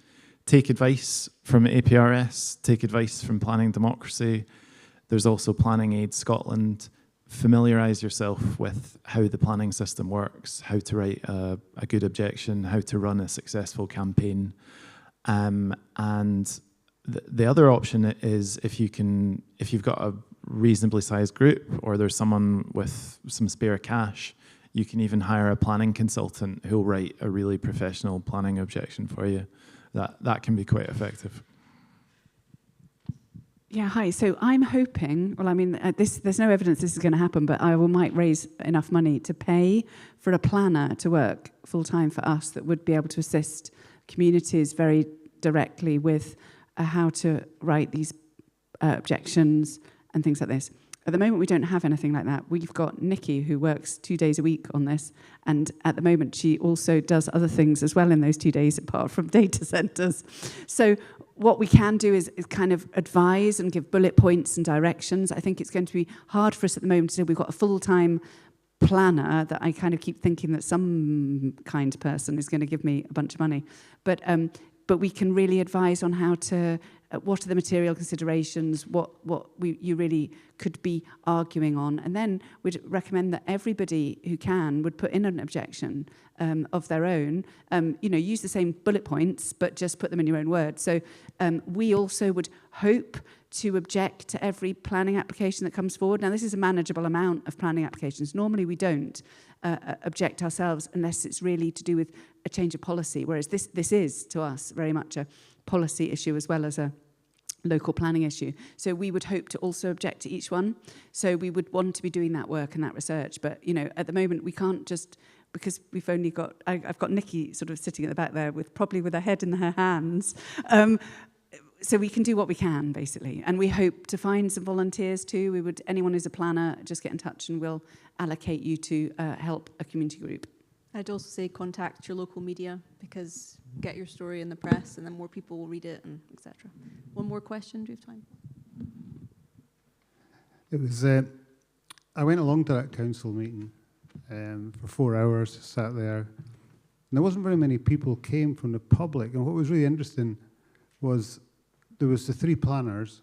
Take advice from APRS, take advice from Planning Democracy. There's also Planning Aid Scotland. Familiarise yourself with how the planning system works, how to write a good objection, how to run a successful campaign. And the other option is if you've got a reasonably sized group or there's someone with some spare cash, you can even hire a planning consultant who'll write a really professional planning objection for you. That can be quite effective. Yeah, hi. So I'm hoping, well, I mean, there's no evidence this is going to happen, but I might raise enough money to pay for a planner to work full-time for us that would be able to assist communities very directly with how to write these objections and things like this. At the moment, we don't have anything like that. We've got Nikki, who works 2 days a week on this, and at the moment, she also does other things as well in those 2 days, apart from data centres. So what we can do is kind of advise and give bullet points and directions. I think it's going to be hard for us at the moment to say we've got a full-time planner that I kind of keep thinking that some kind person is going to give me a bunch of money. But we can really advise on how to, what are the material considerations, what you really could be arguing on. And then we'd recommend that everybody who can would put in an objection of their own, use the same bullet points, but just put them in your own words. So we also would hope to object to every planning application that comes forward. Now, this is a manageable amount of planning applications. Normally, we don't object ourselves unless it's really to do with a change of policy, whereas this is, to us, very much a policy issue as well as a local planning issue. So we would hope to also object to each one. So we would want to be doing that work and that research. But, at the moment, we can't just, because we've only got, I've got Nikki sort of sitting at the back there probably with her head in her hands. So we can do what we can, basically. And we hope to find some volunteers too. Anyone who's a planner, just get in touch and we'll allocate you to help a community group. I'd also say contact your local media, because get your story in the press and then more people will read it, and etc. One more question, do you have time? It was, I went along to that council meeting for 4 hours, sat there, and there wasn't very many people came from the public. And what was really interesting was there was the 3 planners.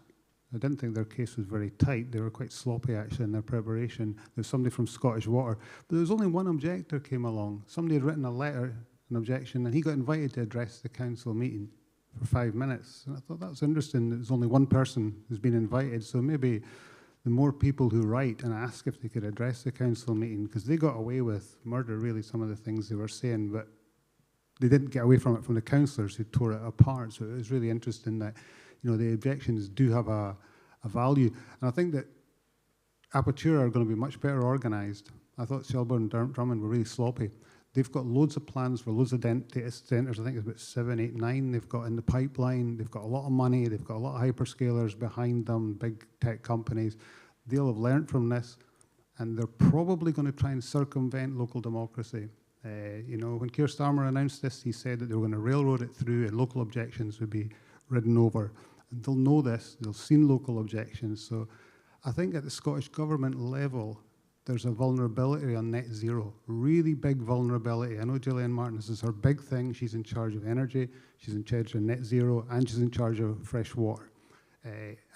I didn't think their case was very tight. They were quite sloppy, actually, in their preparation. There's somebody from Scottish Water. But there was only one objector came along. Somebody had written a letter, an objection, and he got invited to address the council meeting for 5 minutes. And I thought that's interesting. There's only one person who's been invited. So maybe the more people who write and ask if they could address the council meeting, because they got away with murder, really, some of the things they were saying, but they didn't get away from it from the councillors who tore it apart. So it was really interesting that the objections do have a value. And I think that Apertura are going to be much better organised. I thought Shelburne and Drummond were really sloppy. They've got loads of plans for loads of data centres. I think it's about 7, 8, 9 they've got in the pipeline. They've got a lot of money. They've got a lot of hyperscalers behind them, big tech companies. They'll have learnt from this, and they're probably going to try and circumvent local democracy. When Keir Starmer announced this, he said that they were going to railroad it through and local objections would be ridden over. And they'll know this, they'll seen local objections. So I think at the Scottish Government level, there's a vulnerability on net zero, really big vulnerability. I know Gillian Martin, this is her big thing. She's in charge of energy, she's in charge of net zero, and she's in charge of fresh water.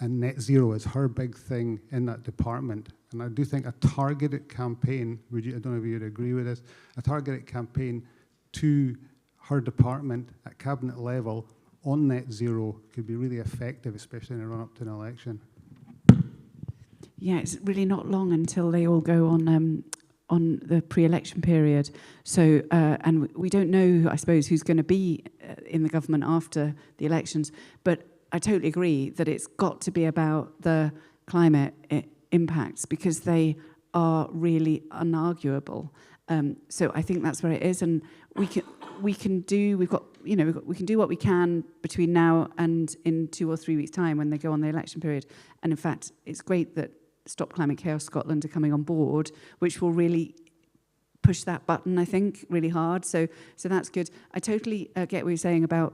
And net zero is her big thing in that department. And I do think a targeted campaign, I don't know if you'd agree with this, a targeted campaign to her department at cabinet level on net zero could be really effective, especially in a run-up to an election. Yeah, it's really not long until they all go on the pre-election period. So, and we don't know, I suppose, who's going to be in the government after the elections. But I totally agree that it's got to be about the climate impacts, because they are really unarguable. So I think that's where it is, and we can do what we can between now and in 2 or 3 weeks' time when they go on the election period. And in fact, it's great that Stop Climate Chaos Scotland are coming on board, which will really push that button, I think, really hard. So that's good. I totally get what you're saying about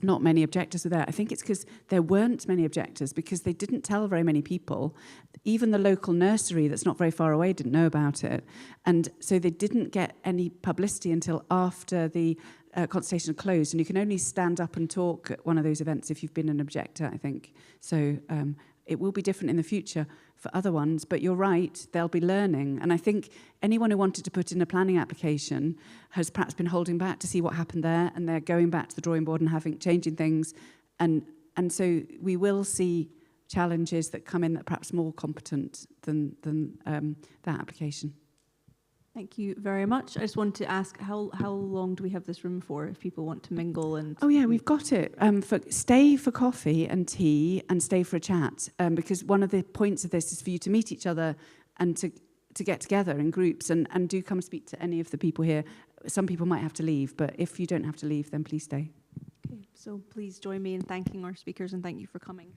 not many objectors were there. I think it's because there weren't many objectors, because they didn't tell very many people. Even the local nursery that's not very far away didn't know about it. And so they didn't get any publicity until after the consultation closed. And you can only stand up and talk at one of those events if you've been an objector, I think. So It will be different in the future for other ones, but you're right, they'll be learning. And I think anyone who wanted to put in a planning application has perhaps been holding back to see what happened there, and they're going back to the drawing board and changing things. And so we will see challenges that come in that are perhaps more competent than that application. Thank you very much. I just want to ask, how long do we have this room for if people want to mingle? And oh yeah, we've got it. Stay for coffee and tea and stay for a chat, because one of the points of this is for you to meet each other and to get together in groups, and do come speak to any of the people here. Some people might have to leave, but if you don't have to leave, then please stay. Okay, so please join me in thanking our speakers, and thank you for coming.